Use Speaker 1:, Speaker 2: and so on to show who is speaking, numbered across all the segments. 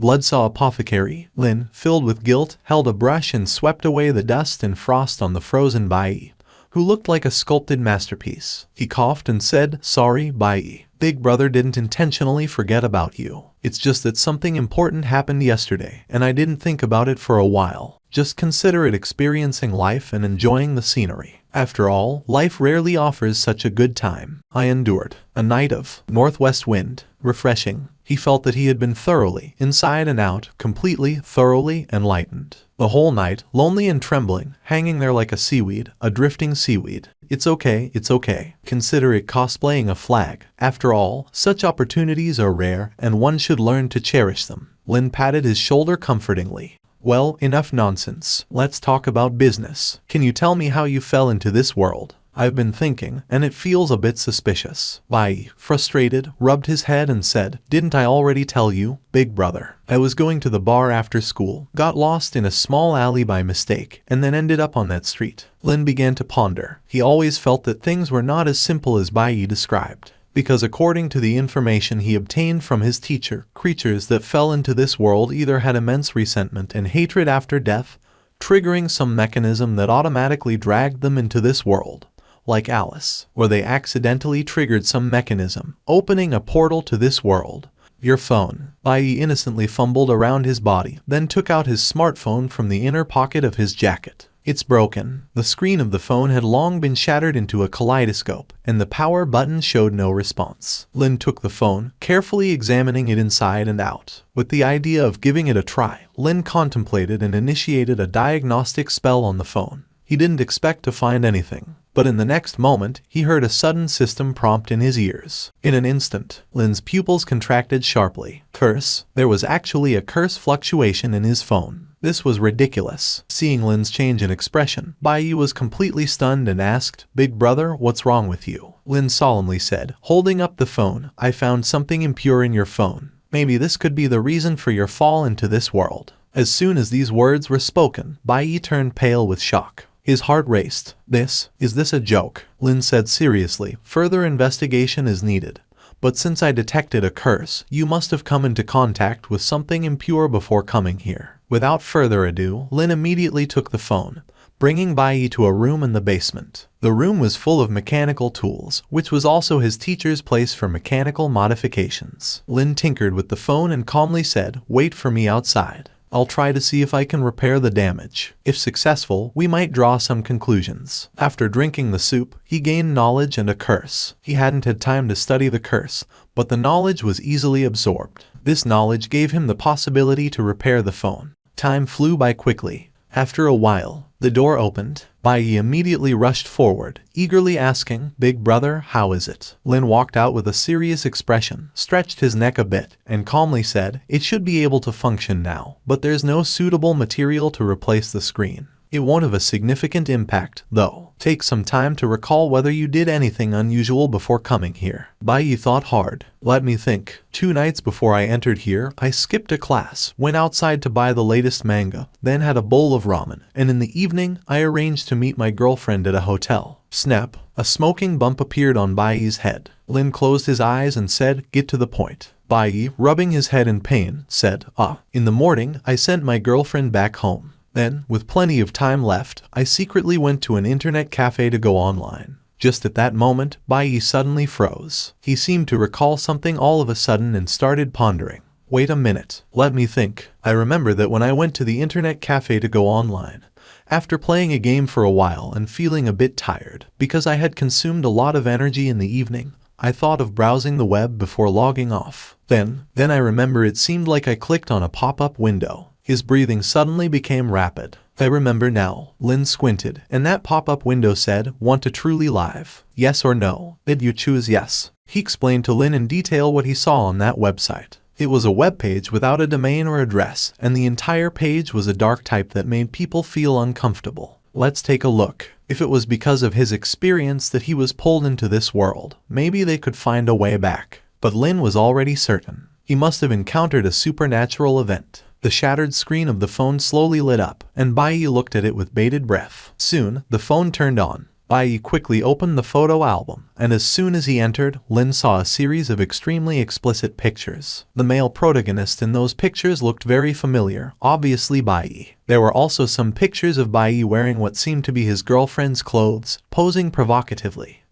Speaker 1: Bloodsaw Apothecary. Lin, filled with guilt, held a brush and swept away the dust and frost on the frozen Bai, who looked like a sculpted masterpiece. He coughed and said, "Sorry, Bai. Big brother didn't intentionally forget about you. It's just that something important happened yesterday, and I didn't think about it for a while. Just consider it experiencing life and enjoying the scenery. After all, life rarely offers such a good time." I endured. A night of northwest wind. Refreshing. He felt that he had been thoroughly, inside and out, completely, thoroughly enlightened. The whole night, lonely and trembling, hanging there like a seaweed, a drifting seaweed. It's okay, it's okay. Consider it cosplaying a flag. After all, such opportunities are rare, and one should learn to cherish them. Lin patted his shoulder comfortingly. Well, enough nonsense. Let's talk about business. Can you tell me how you fell into this world? I've been thinking, and it feels a bit suspicious. Bai, frustrated, rubbed his head and said, "Didn't I already tell you, big brother? I was going to the bar after school, got lost in a small alley by mistake, and then ended up on that street." Lin began to ponder. He always felt that things were not as simple as Bai described. Because according to the information he obtained from his teacher, creatures that fell into this world either had immense resentment and hatred after death, triggering some mechanism that automatically dragged them into this world, like Alice, or they accidentally triggered some mechanism, opening a portal to this world. Your phone. Bai innocently fumbled around his body, then took out his smartphone from the inner pocket of his jacket. It's broken. The screen of the phone had long been shattered into a kaleidoscope, and the power button showed no response. Lin took the phone, carefully examining it inside and out. With the idea of giving it a try, Lin contemplated and initiated a diagnostic spell on the phone. He didn't expect to find anything, but in the next moment, he heard a sudden system prompt in his ears. In an instant, Lin's pupils contracted sharply. Curse. There was actually a curse fluctuation in his phone. This was ridiculous. Seeing Lin's change in expression, Bai was completely stunned and asked, "Big brother, what's wrong with you?" Lin solemnly said, holding up the phone, "I found something impure in your phone. Maybe this could be the reason for your fall into this world." As soon as these words were spoken, Bai turned pale with shock. His heart raced. Is this a joke?" Lin said seriously. "Further investigation is needed. But since I detected a curse, you must have come into contact with something impure before coming here." Without further ado, Lin immediately took the phone, bringing Bai to a room in the basement. The room was full of mechanical tools, which was also his teacher's place for mechanical modifications. Lin tinkered with the phone and calmly said, "Wait for me outside. I'll try to see if I can repair the damage. If successful, we might draw some conclusions." After drinking the soup, he gained knowledge and a curse. He hadn't had time to study the curse, but the knowledge was easily absorbed. This knowledge gave him the possibility to repair the phone. Time flew by quickly. After a while, the door opened. Bai immediately rushed forward, eagerly asking, "Big brother, how is it?" Lin walked out with a serious expression, stretched his neck a bit, and calmly said, "It should be able to function now, but there's no suitable material to replace the screen. It won't have a significant impact, though. Take some time to recall whether you did anything unusual before coming here." Bai thought hard. "Let me think. 2 nights before I entered here, I skipped a class, went outside to buy the latest manga, then had a bowl of ramen, and in the evening, I arranged to meet my girlfriend at a hotel." Snap. A smoking bump appeared on Bai's head. Lin closed his eyes and said, "Get to the point." Bai, rubbing his head in pain, said, In the morning, I sent my girlfriend back home. Then, with plenty of time left, I secretly went to an internet cafe to go online. Just at that moment, Bai suddenly froze. He seemed to recall something all of a sudden and started pondering. Wait a minute, let me think. I remember that when I went to the internet cafe to go online, after playing a game for a while and feeling a bit tired, because I had consumed a lot of energy in the evening, I thought of browsing the web before logging off. Then I remember it seemed like I clicked on a pop-up window. His breathing suddenly became rapid. I remember now. Lin squinted, and that pop-up window said, "Want to truly live? Yes or no?" Did you choose yes? He explained to Lin in detail what he saw on that website. It was a web page without a domain or address, and the entire page was a dark type that made people feel uncomfortable. Let's take a look. If it was because of his experience that he was pulled into this world, maybe they could find a way back. But Lin was already certain. He must have encountered a supernatural event. The shattered screen of the phone slowly lit up, and Bai looked at it with bated breath. Soon, the phone turned on. Bai quickly opened the photo album, and as soon as he entered, Lin saw a series of extremely explicit pictures. The male protagonist in those pictures looked very familiar, obviously Bai. There were also some pictures of Bai wearing what seemed to be his girlfriend's clothes, posing provocatively.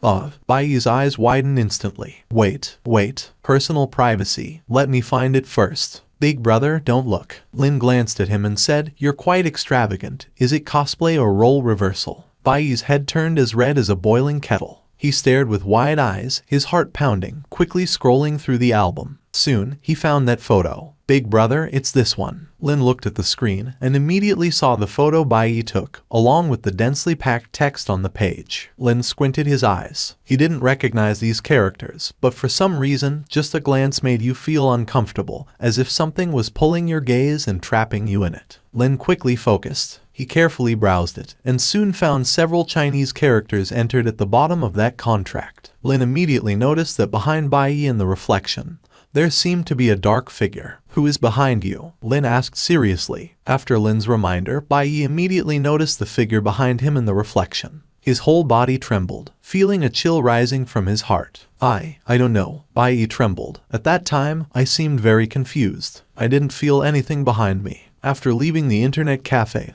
Speaker 1: Bai's eyes widened instantly. Wait, personal privacy, let me find it first. Big brother, don't look. Lin glanced at him and said, you're quite extravagant. Is it cosplay or role reversal? Bai's head turned as red as a boiling kettle. He stared with wide eyes, his heart pounding, quickly scrolling through the album. Soon, he found that photo. Big brother, it's this one. Lin looked at the screen and immediately saw the photo Bai took, along with the densely packed text on the page. Lin squinted his eyes. He didn't recognize these characters, but for some reason, just a glance made you feel uncomfortable, as if something was pulling your gaze and trapping you in it. Lin quickly focused. He carefully browsed it, and soon found several Chinese characters entered at the bottom of that contract. Lin immediately noticed that behind Bai in the reflection, there seemed to be a dark figure. Who is behind you? Lin asked seriously. After Lin's reminder, Bai immediately noticed the figure behind him in the reflection. His whole body trembled, feeling a chill rising from his heart. I don't know. Bai trembled. At that time, I seemed very confused. I didn't feel anything behind me. After leaving the internet cafe,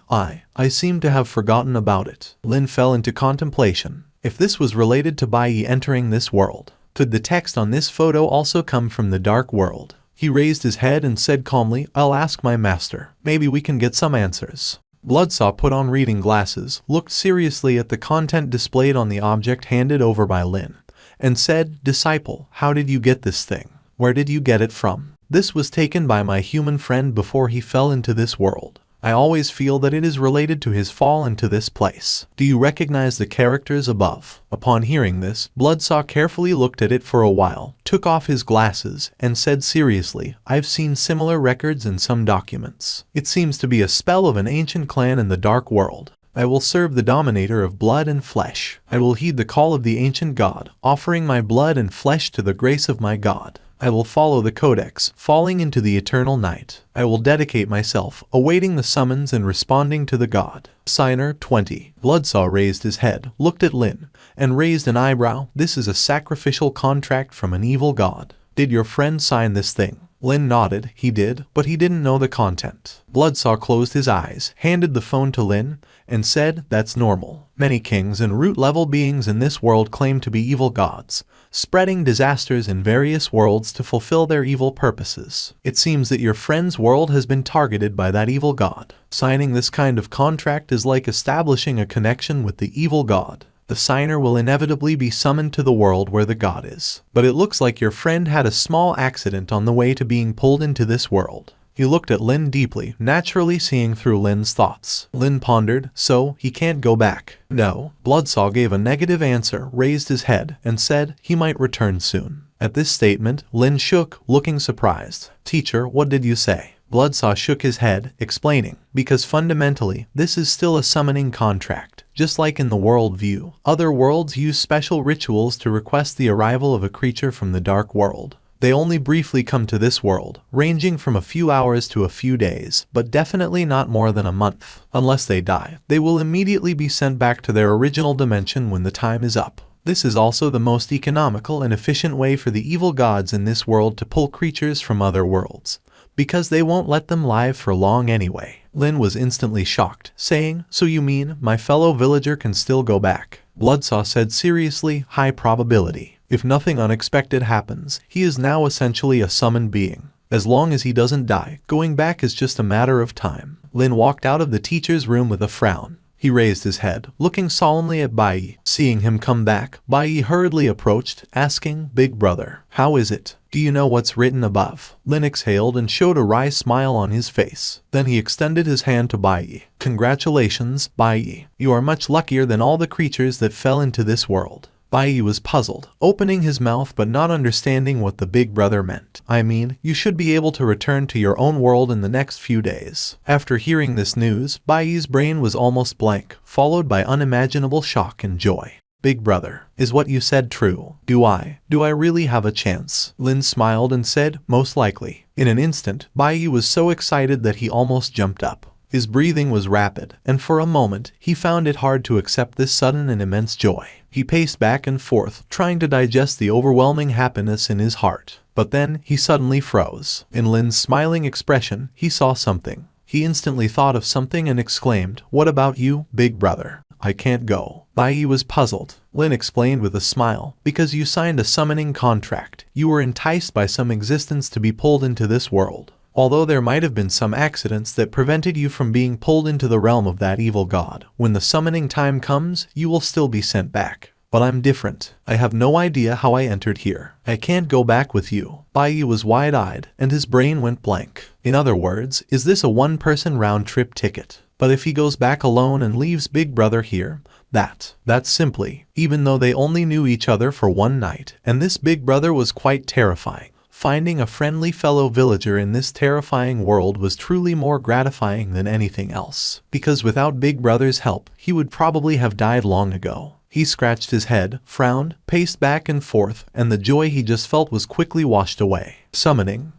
Speaker 1: I seemed to have forgotten about it. Lin fell into contemplation. If this was related to Bai entering this world, could the text on this photo also come from the dark world? He raised his head and said calmly, I'll ask my master. Maybe we can get some answers. Bloodsaw put on reading glasses, looked seriously at the content displayed on the object handed over by Lin, and said, Disciple, how did you get this thing? Where did you get it from? This was taken by my human friend before he fell into this world. I always feel that it is related to his fall into this place. Do you recognize the characters above? Upon hearing this, Bloodsaw carefully looked at it for a while, took off his glasses, and said seriously, I've seen similar records in some documents. It seems to be a spell of an ancient clan in the dark world. I will serve the dominator of blood and flesh. I will heed the call of the ancient god, offering my blood and flesh to the grace of my god. I will follow the codex, falling into the eternal night. I will dedicate myself, awaiting the summons and responding to the god. Signer 20. Bloodsaw raised his head, looked at Lin, and raised an eyebrow. This is a sacrificial contract from an evil god. Did your friend sign this thing? Lin nodded. He did, but he didn't know the content. Bloodsaw closed his eyes, handed the phone to Lin, and said, That's normal. Many kings and root-level beings in this world claim to be evil gods, spreading disasters in various worlds to fulfill their evil purposes. It seems that your friend's world has been targeted by that evil god. Signing this kind of contract is like establishing a connection with the evil god. The signer will inevitably be summoned to the world where the god is. But it looks like your friend had a small accident on the way to being pulled into this world. He looked at Lin deeply, naturally seeing through Lin's thoughts. Lin pondered, so he can't go back. No. Bloodsaw gave a negative answer, raised his head, and said he might return soon. At this statement, Lin shook, looking surprised. Teacher, what did you say? Bloodsaw shook his head, explaining, because fundamentally, this is still a summoning contract. Just like in the world view, other worlds use special rituals to request the arrival of a creature from the dark world. They only briefly come to this world, ranging from a few hours to a few days, but definitely not more than a month. Unless they die, they will immediately be sent back to their original dimension when the time is up. This is also the most economical and efficient way for the evil gods in this world to pull creatures from other worlds, because they won't let them live for long anyway. Lin was instantly shocked, saying, So you mean my fellow villager can still go back? Bloodsaw said seriously, high probability. If nothing unexpected happens, he is now essentially a summoned being. As long as he doesn't die, going back is just a matter of time. Lin walked out of the teacher's room with a frown. He raised his head, looking solemnly at Bai. Seeing him come back, Bai hurriedly approached, asking, Big brother, how is it? Do you know what's written above? Lin exhaled and showed a wry smile on his face. Then he extended his hand to Bai. Congratulations, Bai. You are much luckier than all the creatures that fell into this world. Bai was puzzled, opening his mouth but not understanding what the big brother meant. I mean, you should be able to return to your own world in the next few days. After hearing this news, Bai's brain was almost blank, followed by unimaginable shock and joy. Big brother, is what you said true? Do I really have a chance? Lin smiled and said, most likely. In an instant, Bai was so excited that he almost jumped up. His breathing was rapid, and for a moment, he found it hard to accept this sudden and immense joy. He paced back and forth, trying to digest the overwhelming happiness in his heart. But then, he suddenly froze. In Lin's smiling expression, he saw something. He instantly thought of something and exclaimed, "What about you, big brother?" "I can't go." Bai was puzzled. Lin explained with a smile, "Because you signed a summoning contract. You were enticed by some existence to be pulled into this world. Although there might have been some accidents that prevented you from being pulled into the realm of that evil god, when the summoning time comes, you will still be sent back. But I'm different. I have no idea how I entered here. I can't go back with you." Bai was wide-eyed, and his brain went blank. In other words, is this a one-person round-trip ticket? But if he goes back alone and leaves Big Brother here, that's simply, even though they only knew each other for one night, and this Big Brother was quite terrifying. Finding a friendly fellow villager in this terrifying world was truly more gratifying than anything else, because without Big Brother's help, he would probably have died long ago. He scratched his head, frowned, paced back and forth, and the joy he just felt was quickly washed away. Summoning.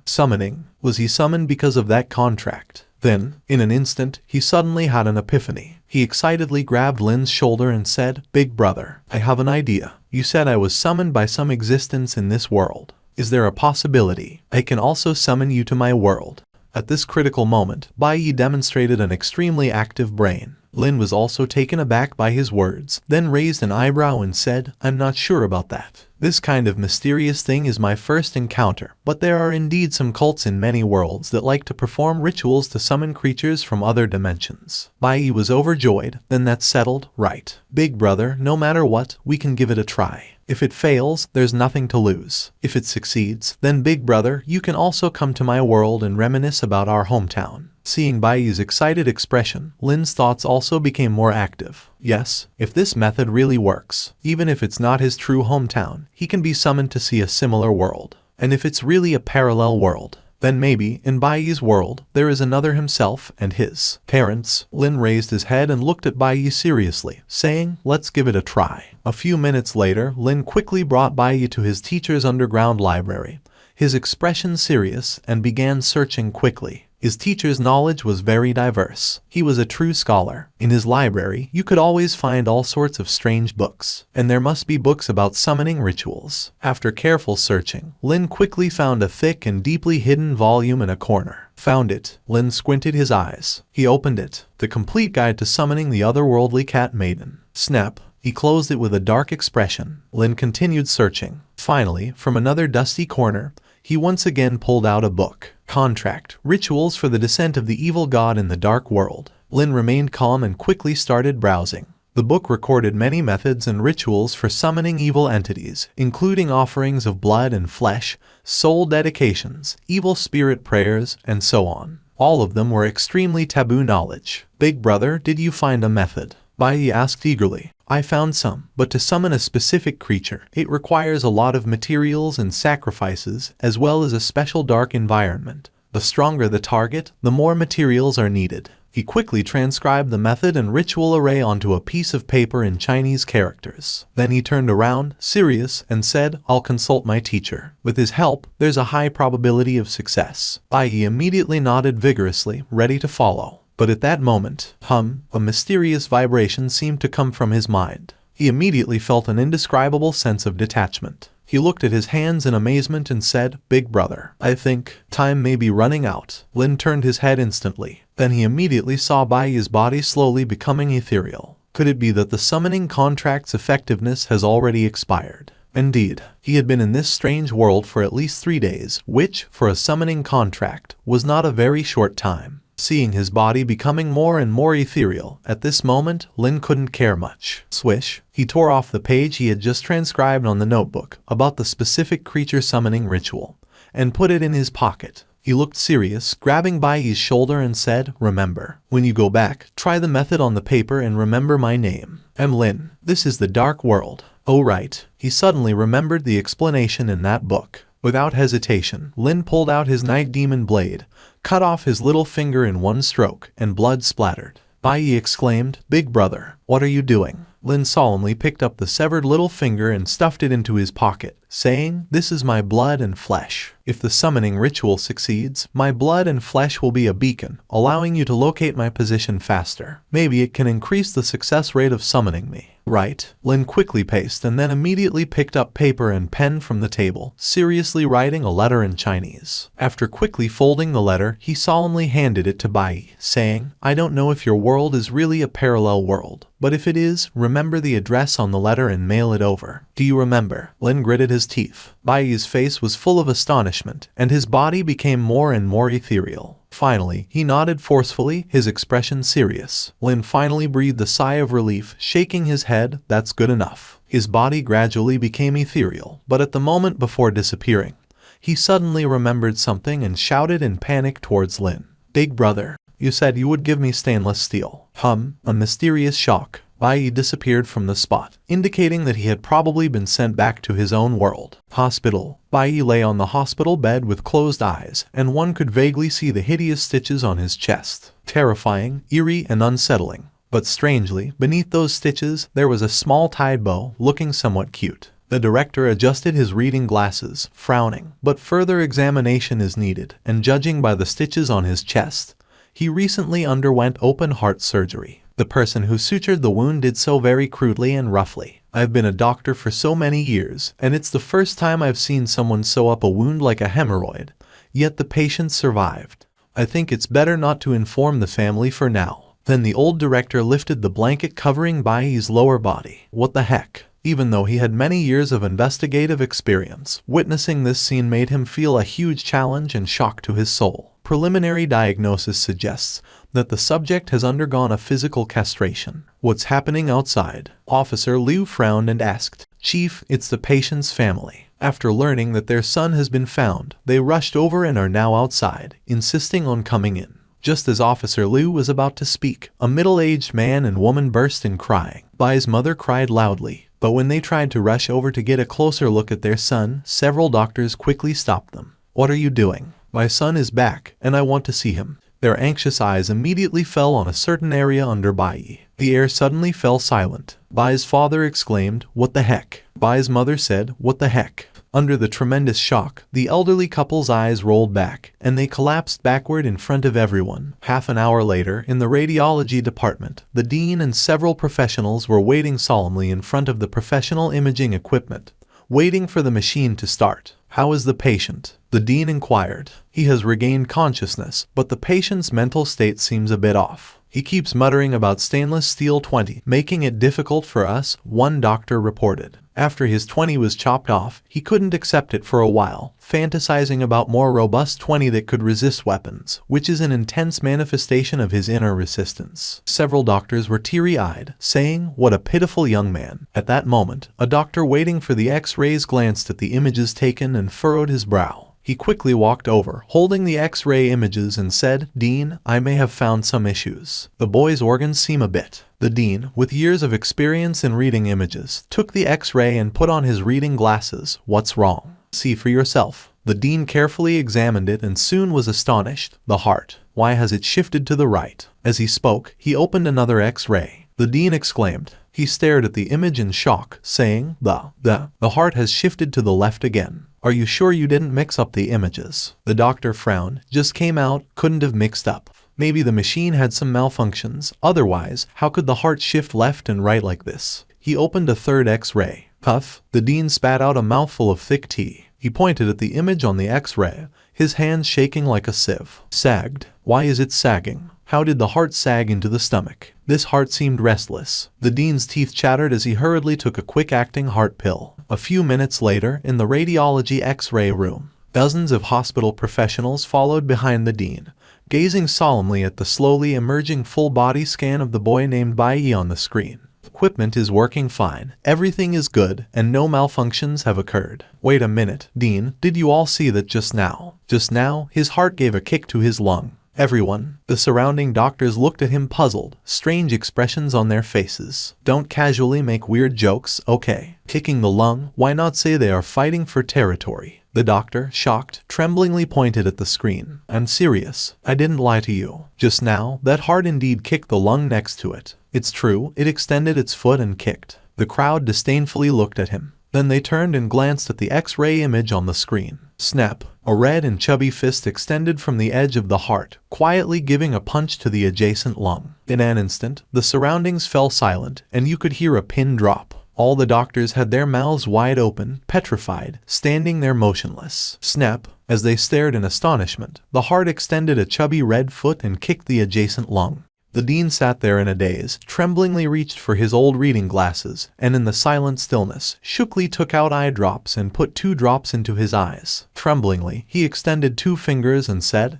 Speaker 1: Was he summoned because of that contract? Then, in an instant, he suddenly had an epiphany. He excitedly grabbed Lin's shoulder and said, "Big brother, I have an idea. You said I was summoned by some existence in this world. Is there a possibility I can also summon you to my world?" At this critical moment, Bai demonstrated an extremely active brain. Lin was also taken aback by his words, then raised an eyebrow and said, "I'm not sure about that. This kind of mysterious thing is my first encounter, but there are indeed some cults in many worlds that like to perform rituals to summon creatures from other dimensions." Bai was overjoyed. "Then that's settled, right? Big brother, no matter what, we can give it a try. If it fails, there's nothing to lose. If it succeeds, then big brother, you can also come to my world and reminisce about our hometown." Seeing Bai's excited expression, Lin's thoughts also became more active. Yes, if this method really works, even if it's not his true hometown, he can be summoned to see a similar world. And if it's really a parallel world, then maybe, in Bai's world, there is another himself and his parents. Lin raised his head and looked at Bai seriously, saying, "Let's give it a try." A few minutes later, Lin quickly brought Bai to his teacher's underground library, his expression serious, and began searching quickly. His teacher's knowledge was very diverse. He was a true scholar. In his library, you could always find all sorts of strange books, and there must be books about summoning rituals. After careful searching, Lin quickly found a thick and deeply hidden volume in a corner. Found it. Lin squinted his eyes. He opened it. The complete guide to summoning the otherworldly cat maiden. Snap. He closed it with a dark expression. Lin continued searching. Finally, from another dusty corner, he once again pulled out a book. Contract. Rituals for the Descent of the Evil God in the Dark World. Lin remained calm and quickly started browsing. The book recorded many methods and rituals for summoning evil entities, including offerings of blood and flesh, soul dedications, evil spirit prayers, and so on. All of them were extremely taboo knowledge. "Big brother, did you find a method?" Bai asked eagerly. "I found some, but to summon a specific creature, it requires a lot of materials and sacrifices, as well as a special dark environment. The stronger the target, the more materials are needed." He quickly transcribed the method and ritual array onto a piece of paper in Chinese characters. Then he turned around, serious, and said, "I'll consult my teacher. With his help, there's a high probability of success." Bai immediately nodded vigorously, ready to follow. But at that moment, a mysterious vibration seemed to come from his mind. He immediately felt an indescribable sense of detachment. He looked at his hands in amazement and said, "Big brother, I think time may be running out." Lin turned his head instantly. Then he immediately saw Bai's body slowly becoming ethereal. Could it be that the summoning contract's effectiveness has already expired? Indeed, he had been in this strange world for at least 3 days, which, for a summoning contract, was not a very short time. Seeing his body becoming more and more ethereal, at this moment, Lin couldn't care much. Swish, he tore off the page he had just transcribed on the notebook about the specific creature summoning ritual, and put it in his pocket. He looked serious, grabbing Bai's shoulder and said, "Remember, when you go back, try the method on the paper and remember my name. I'm Lin. This is the Dark World." Oh right, he suddenly remembered the explanation in that book. Without hesitation, Lin pulled out his night demon blade, cut off his little finger in one stroke, and blood splattered. Bai exclaimed, "Big brother, what are you doing?" Lin solemnly picked up the severed little finger and stuffed it into his pocket, saying, "This is my blood and flesh. If the summoning ritual succeeds, my blood and flesh will be a beacon, allowing you to locate my position faster. Maybe it can increase the success rate of summoning me." "Right." Lin quickly paced and then immediately picked up paper and pen from the table, seriously writing a letter in Chinese. After quickly folding the letter, he solemnly handed it to Bai, saying, "I don't know if your world is really a parallel world, but if it is, remember the address on the letter and mail it over." "Do you remember?" Lin gritted his teeth. Bai's face was full of astonishment, and his body became more and more ethereal. Finally, he nodded forcefully, his expression serious. Lin finally breathed a sigh of relief, shaking his head. "That's good enough." His body gradually became ethereal, but at the moment before disappearing, he suddenly remembered something and shouted in panic towards Lin. "Big brother, you said you would give me stainless steel." A mysterious shock. Bai disappeared from the spot, indicating that he had probably been sent back to his own world. Hospital. Bai lay on the hospital bed with closed eyes, and one could vaguely see the hideous stitches on his chest. Terrifying, eerie, and unsettling. But strangely, beneath those stitches, there was a small tied bow, looking somewhat cute. The director adjusted his reading glasses, frowning. But further examination is needed, and judging by the stitches on his chest, he recently underwent open heart surgery. The person who sutured the wound did so very crudely and roughly. I've been a doctor for so many years, and it's the first time I've seen someone sew up a wound like a hemorrhoid, yet the patient survived. I think it's better not to inform the family for now. Then the old director lifted the blanket covering Bai's lower body. What the heck? Even though he had many years of investigative experience, witnessing this scene made him feel a huge challenge and shock to his soul. Preliminary diagnosis suggests that the subject has undergone a physical castration. "What's happening outside?" Officer Liu frowned and asked. "Chief, it's the patient's family. After learning that their son has been found, they rushed over and are now outside, insisting on coming in." Just as Officer Liu was about to speak, a middle-aged man and woman burst in crying. Bai's mother cried loudly, but when they tried to rush over to get a closer look at their son, several doctors quickly stopped them. "What are you doing? My son is back, and I want to see him." Their anxious eyes immediately fell on a certain area under Bai. The air suddenly fell silent. Bai's father exclaimed, "What the heck?" Bai's mother said, "What the heck?" Under the tremendous shock, the elderly couple's eyes rolled back, and they collapsed backward in front of everyone. Half an hour later, in the radiology department, the dean and several professionals were waiting solemnly in front of the professional imaging equipment, waiting for the machine to start. "How is the patient?" the dean inquired. "He has regained consciousness, but the patient's mental state seems a bit off. He keeps muttering about stainless steel 20, making it difficult for us," one doctor reported. After his 20 was chopped off, he couldn't accept it for a while, fantasizing about more robust 20 that could resist weapons, which is an intense manifestation of his inner resistance. Several doctors were teary-eyed, saying, "What a pitiful young man." At that moment, a doctor waiting for the X-rays glanced at the images taken and furrowed his brow. He quickly walked over, holding the X-ray images, and said, "Dean, I may have found some issues. The boy's organs seem a bit." The dean, with years of experience in reading images, took the X-ray and put on his reading glasses. "What's wrong? See for yourself." The dean carefully examined it and soon was astonished. "The heart. Why has it shifted to the right?" As he spoke, he opened another X-ray. The dean exclaimed. He stared at the image in shock, saying, The heart has shifted to the left again. Are you sure you didn't mix up the images?" The doctor frowned. "Just came out, couldn't have mixed up. Maybe the machine had some malfunctions. Otherwise, how could the heart shift left and right like this?" He opened a third X-ray. Puff. The dean spat out a mouthful of thick tea. He pointed at the image on the X-ray, his hands shaking like a sieve. "Sagged. Why is it sagging? How did the heart sag into the stomach?" This heart seemed restless. The dean's teeth chattered as he hurriedly took a quick-acting heart pill. A few minutes later, in the radiology X-ray room, dozens of hospital professionals followed behind the dean, gazing solemnly at the slowly emerging full-body scan of the boy named Bai on the screen. "Equipment is working fine, everything is good, and no malfunctions have occurred." "Wait a minute, Dean, did you all see that just now?" Just now, his heart gave a kick to his lung. Everyone, the surrounding doctors, looked at him puzzled, strange expressions on their faces. "Don't casually make weird jokes, okay? Kicking the lung, why not say they are fighting for territory?" The doctor, shocked, tremblingly pointed at the screen. I'm serious. I didn't lie to you. Just now, that heart indeed kicked the lung next to it. It's true, it extended its foot and kicked. The crowd disdainfully looked at him. Then they turned and glanced at the X-ray image on the screen. Snap! A red and chubby fist extended from the edge of the heart, quietly giving a punch to the adjacent lung. In an instant, the surroundings fell silent, and you could hear a pin drop. All the doctors had their mouths wide open, petrified, standing there motionless. Snap! As they stared in astonishment, the heart extended a chubby red foot and kicked the adjacent lung. The dean sat there in a daze, tremblingly reached for his old reading glasses, and in the silent stillness, shookly took out eye drops and put 2 drops into his eyes. Tremblingly, he extended 2 fingers and said,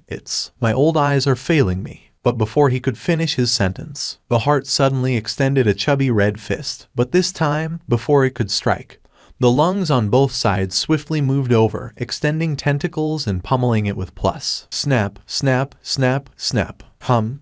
Speaker 1: My old eyes are failing me. But before he could finish his sentence, the heart suddenly extended a chubby red fist. But this time, before it could strike, the lungs on both sides swiftly moved over, extending tentacles and pummeling it with plus. Snap, snap, snap, snap.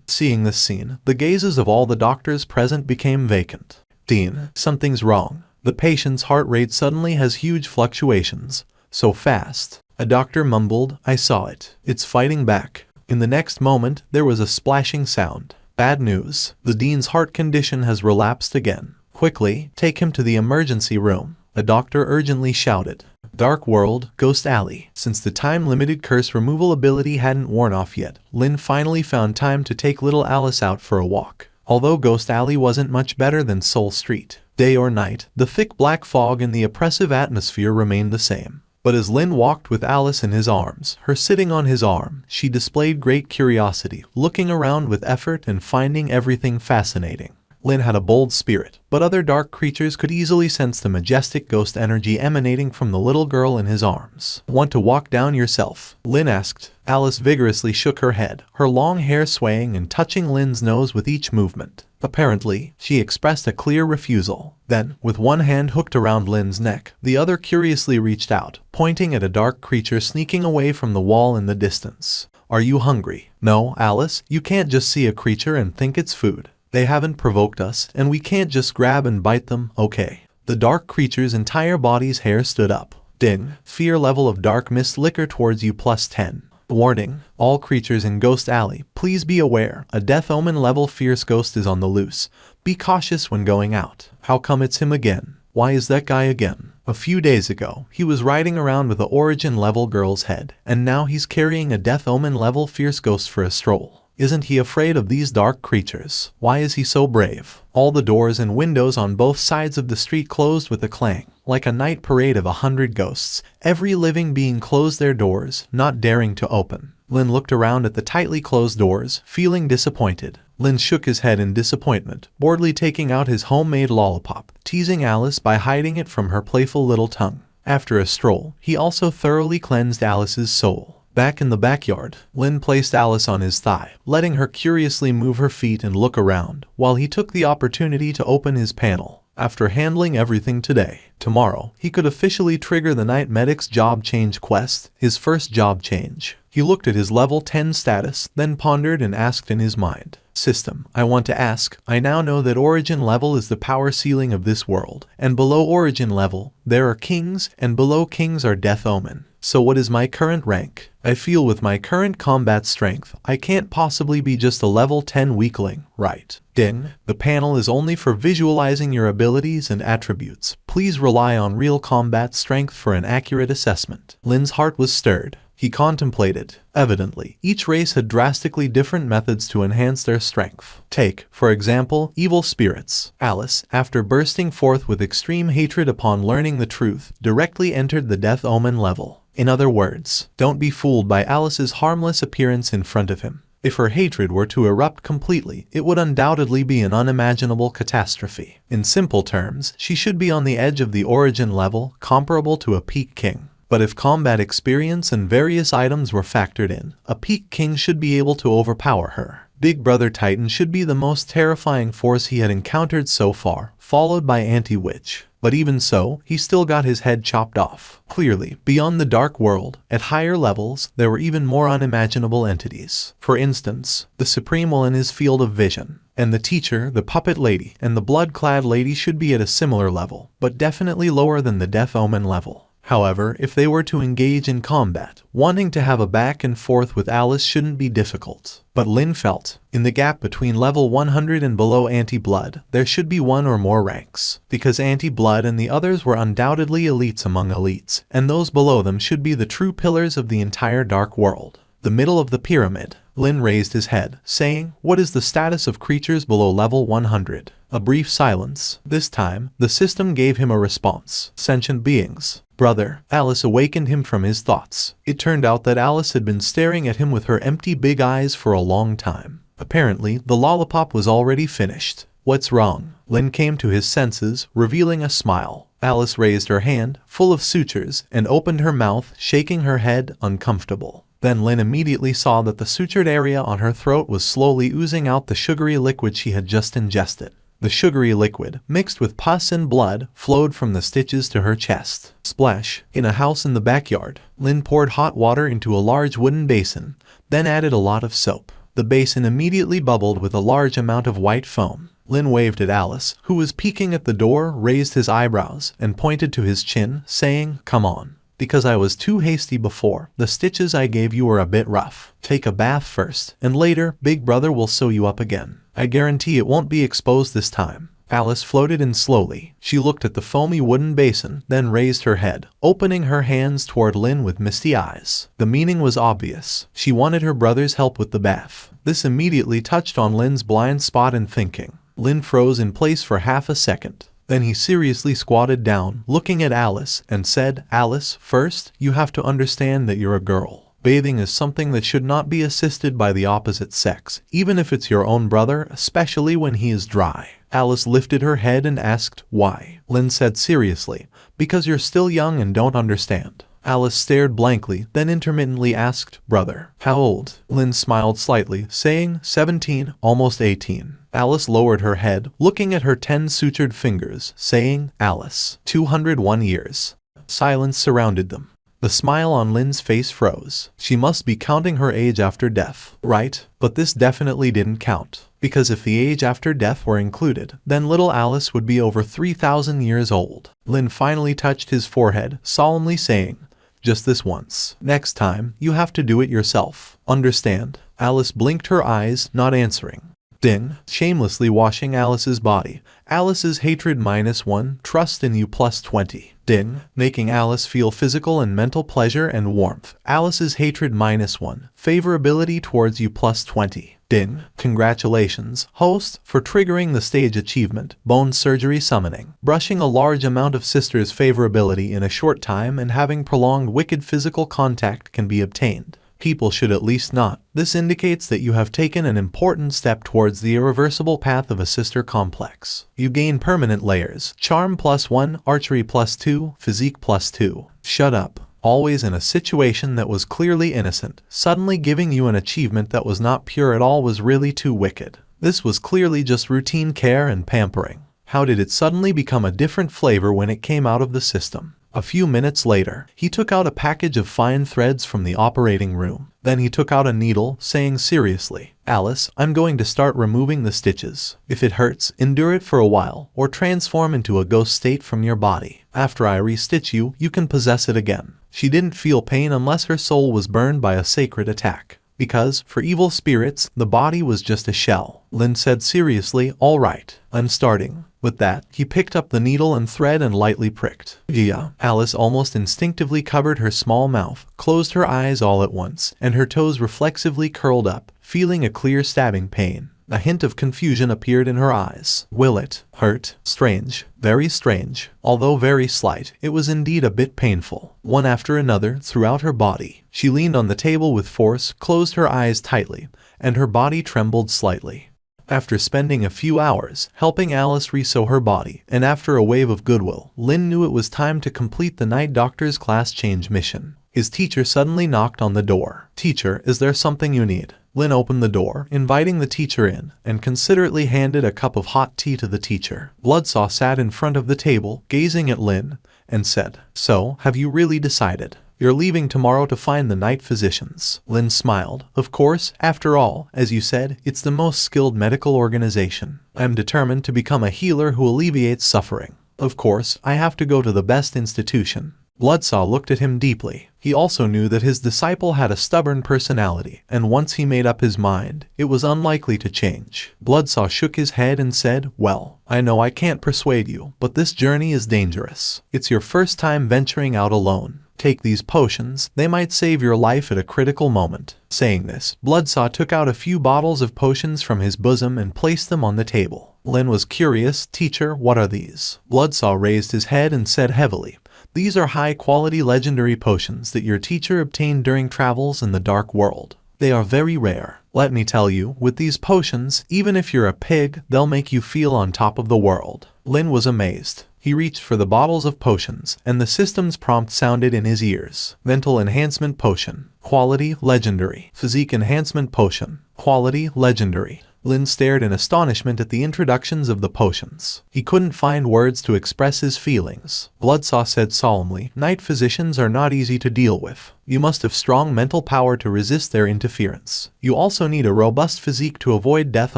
Speaker 1: Seeing this scene, the gazes of all the doctors present became vacant. Dean, something's wrong. The patient's heart rate suddenly has huge fluctuations. So fast. A doctor mumbled, I saw it. It's fighting back. In the next moment, there was a splashing sound. Bad news. The dean's heart condition has relapsed again. Quickly, take him to the emergency room. A doctor urgently shouted. Dark World, Ghost Alley. Since the time-limited curse removal ability hadn't worn off yet, Lin finally found time to take little Alice out for a walk. Although Ghost Alley wasn't much better than Soul Street, day or night, the thick black fog and the oppressive atmosphere remained the same. But as Lin walked with Alice in his arms, her sitting on his arm, she displayed great curiosity, looking around with effort and finding everything fascinating. Lin had a bold spirit, but other dark creatures could easily sense the majestic ghost energy emanating from the little girl in his arms. Want to walk down yourself? Lin asked. Alice vigorously shook her head, her long hair swaying and touching Lin's nose with each movement. Apparently, she expressed a clear refusal. Then, with one hand hooked around Lin's neck, the other curiously reached out, pointing at a dark creature sneaking away from the wall in the distance. Are you hungry? No, Alice, you can't just see a creature and think it's food. They haven't provoked us, and we can't just grab and bite them, okay? The dark creature's entire body's hair stood up. Ding. Fear level of dark mist liquor towards you +10. Warning. All creatures in Ghost Alley, please be aware. A Death Omen level fierce ghost is on the loose. Be cautious when going out. How come it's him again? Why is that guy again? A few days ago, he was riding around with a Origin level girl's head, and now he's carrying a Death Omen level fierce ghost for a stroll. Isn't he afraid of these dark creatures? Why is he so brave? All the doors and windows on both sides of the street closed with a clang. Like a night parade of 100 ghosts, every living being closed their doors, not daring to open. Lin looked around at the tightly closed doors, feeling disappointed. Lin shook his head in disappointment, boredly taking out his homemade lollipop, teasing Alice by hiding it from her playful little tongue. After a stroll, he also thoroughly cleansed Alice's soul. Back in the backyard, Lin placed Alice on his thigh, letting her curiously move her feet and look around, while he took the opportunity to open his panel. After handling everything today, tomorrow, he could officially trigger the Night Medic's job change quest, his first job change. He looked at his level 10 status, then pondered and asked in his mind. System, I want to ask, I now know that Origin level is the power ceiling of this world, and below Origin level, there are kings, and below kings are Death Omen. So what is my current rank? I feel with my current combat strength, I can't possibly be just a level 10 weakling, right? Ding. The panel is only for visualizing your abilities and attributes. Please rely on real combat strength for an accurate assessment. Lin's heart was stirred. He contemplated. Evidently, each race had drastically different methods to enhance their strength. Take, for example, evil spirits. Alice, after bursting forth with extreme hatred upon learning the truth, directly entered the Death Omen level. In other words, don't be fooled by Alice's harmless appearance in front of him. If her hatred were to erupt completely, it would undoubtedly be an unimaginable catastrophe. In simple terms, she should be on the edge of the Origin level, comparable to a peak king. But if combat experience and various items were factored in, a peak king should be able to overpower her. Big Brother Titan should be the most terrifying force he had encountered so far, followed by Anti-Witch. But even so, he still got his head chopped off. Clearly, beyond the Dark World, at higher levels, there were even more unimaginable entities. For instance, the Supreme Will in his field of vision. And the Teacher, the Puppet Lady, and the Blood-clad Lady should be at a similar level, but definitely lower than the Death Omen level. However, if they were to engage in combat, wanting to have a back and forth with Alice shouldn't be difficult. But Lin felt, in the gap between level 100 and below anti-blood, there should be one or more ranks, because anti-blood and the others were undoubtedly elites among elites, and those below them should be the true pillars of the entire dark world. The middle of the pyramid, Lin raised his head, saying, "What is the status of creatures below level 100? A brief silence. This time, the system gave him a response. Sentient beings. Brother. Alice awakened him from his thoughts. It turned out that Alice had been staring at him with her empty big eyes for a long time. Apparently, the lollipop was already finished. What's wrong? Lin came to his senses, revealing a smile. Alice raised her hand, full of sutures, and opened her mouth, shaking her head, uncomfortable. Then Lin immediately saw that the sutured area on her throat was slowly oozing out the sugary liquid she had just ingested. The sugary liquid, mixed with pus and blood, flowed from the stitches to her chest. Splash. In a house in the backyard, Lin poured hot water into a large wooden basin, then added a lot of soap. The basin immediately bubbled with a large amount of white foam. Lin waved at Alice, who was peeking at the door, raised his eyebrows, and pointed to his chin, saying, "Come on. Because I was too hasty before, the stitches I gave you were a bit rough. Take a bath first, and later, Big Brother will sew you up again. I guarantee it won't be exposed this time." Alice floated in slowly. She looked at the foamy wooden basin, then raised her head, opening her hands toward Lin with misty eyes. The meaning was obvious. She wanted her brother's help with the bath. This immediately touched on Lin's blind spot in thinking. Lin froze in place for half a second. Then he seriously squatted down, looking at Alice, and said, "Alice, first, you have to understand that you're a girl. Bathing is something that should not be assisted by the opposite sex, even if it's your own brother, especially when he is dry." Alice lifted her head and asked, "Why?" Lin said seriously, "Because you're still young and don't understand." Alice stared blankly, then intermittently asked, "Brother, how old?" Lin smiled slightly, saying, 17, almost 18. Alice lowered her head, looking at her 10 sutured fingers, saying, "Alice, 201 years. Silence surrounded them. The smile on Lin's face froze. She must be counting her age after death, right? But this definitely didn't count. Because if the age after death were included, then little Alice would be over 3,000 years old. Lin finally touched his forehead, solemnly saying, "Just this once. Next time, you have to do it yourself. Understand?" Alice blinked her eyes, not answering. Ding, shamelessly washing Alice's body. Alice's hatred -1, trust in you +20. Ding, making Alice feel physical and mental pleasure and warmth. Alice's hatred -1, favorability towards you +20. Ding, congratulations, host, for triggering the stage achievement, bone surgery summoning. Brushing a large amount of sister's favorability in a short time and having prolonged wicked physical contact can be obtained. People should at least not. This indicates that you have taken an important step towards the irreversible path of a sister complex. You gain permanent layers, charm +1, archery +2, physique +2. Shut up. Always in a situation that was clearly innocent, suddenly giving you an achievement that was not pure at all was really too wicked. This was clearly just routine care and pampering. How did it suddenly become a different flavor when it came out of the system? A few minutes later, he took out a package of fine threads from the operating room. Then he took out a needle, saying seriously, "Alice, I'm going to start removing the stitches. If it hurts, endure it for a while, or transform into a ghost state from your body. After I restitch you, you can possess it again." She didn't feel pain unless her soul was burned by a sacred attack. Because, for evil spirits, the body was just a shell. Lin said seriously, "All right, I'm starting." With that, he picked up the needle and thread and lightly pricked. "Yeah." Alice almost instinctively covered her small mouth, closed her eyes all at once, and her toes reflexively curled up, feeling a clear stabbing pain. A hint of confusion appeared in her eyes. Will it hurt? Strange. Very strange. Although very slight, it was indeed a bit painful. One after another, throughout her body. She leaned on the table with force, closed her eyes tightly, and her body trembled slightly. After spending a few hours helping Alice resew her body, and after a wave of goodwill, Lin knew it was time to complete the night doctor's class change mission. His teacher suddenly knocked on the door. "Teacher, is there something you need?" Lin opened the door, inviting the teacher in, and considerately handed a cup of hot tea to the teacher. Bloodsaw sat in front of the table, gazing at Lin, and said, "So, have you really decided? You're leaving tomorrow to find the night physicians." Lin smiled. "Of course, after all, as you said, it's the most skilled medical organization. I'm determined to become a healer who alleviates suffering. Of course, I have to go to the best institution. Bloodsaw looked at him deeply. He also knew that his disciple had a stubborn personality, and once he made up his mind, it was unlikely to change. Bloodsaw shook his head and said, "Well, I know I can't persuade you, but this journey is dangerous. It's your first time venturing out alone. Take these potions, they might save your life at a critical moment." Saying this, Bloodsaw took out a few bottles of potions from his bosom and placed them on the table. Lin was curious. "Teacher, what are these?" Bloodsaw raised his head and said heavily, "These are high-quality legendary potions that your teacher obtained during travels in the dark world. They are very rare. Let me tell you, with these potions, even if you're a pig, they'll make you feel on top of the world." Lin was amazed. He reached for the bottles of potions, and the system's prompt sounded in his ears. Mental Enhancement Potion. Quality, Legendary. Physique Enhancement Potion. Quality, Legendary. Lin stared in astonishment at the introductions of the potions. He couldn't find words to express his feelings. Bloodsaw said solemnly, "Night physicians are not easy to deal with. You must have strong mental power to resist their interference. You also need a robust physique to avoid death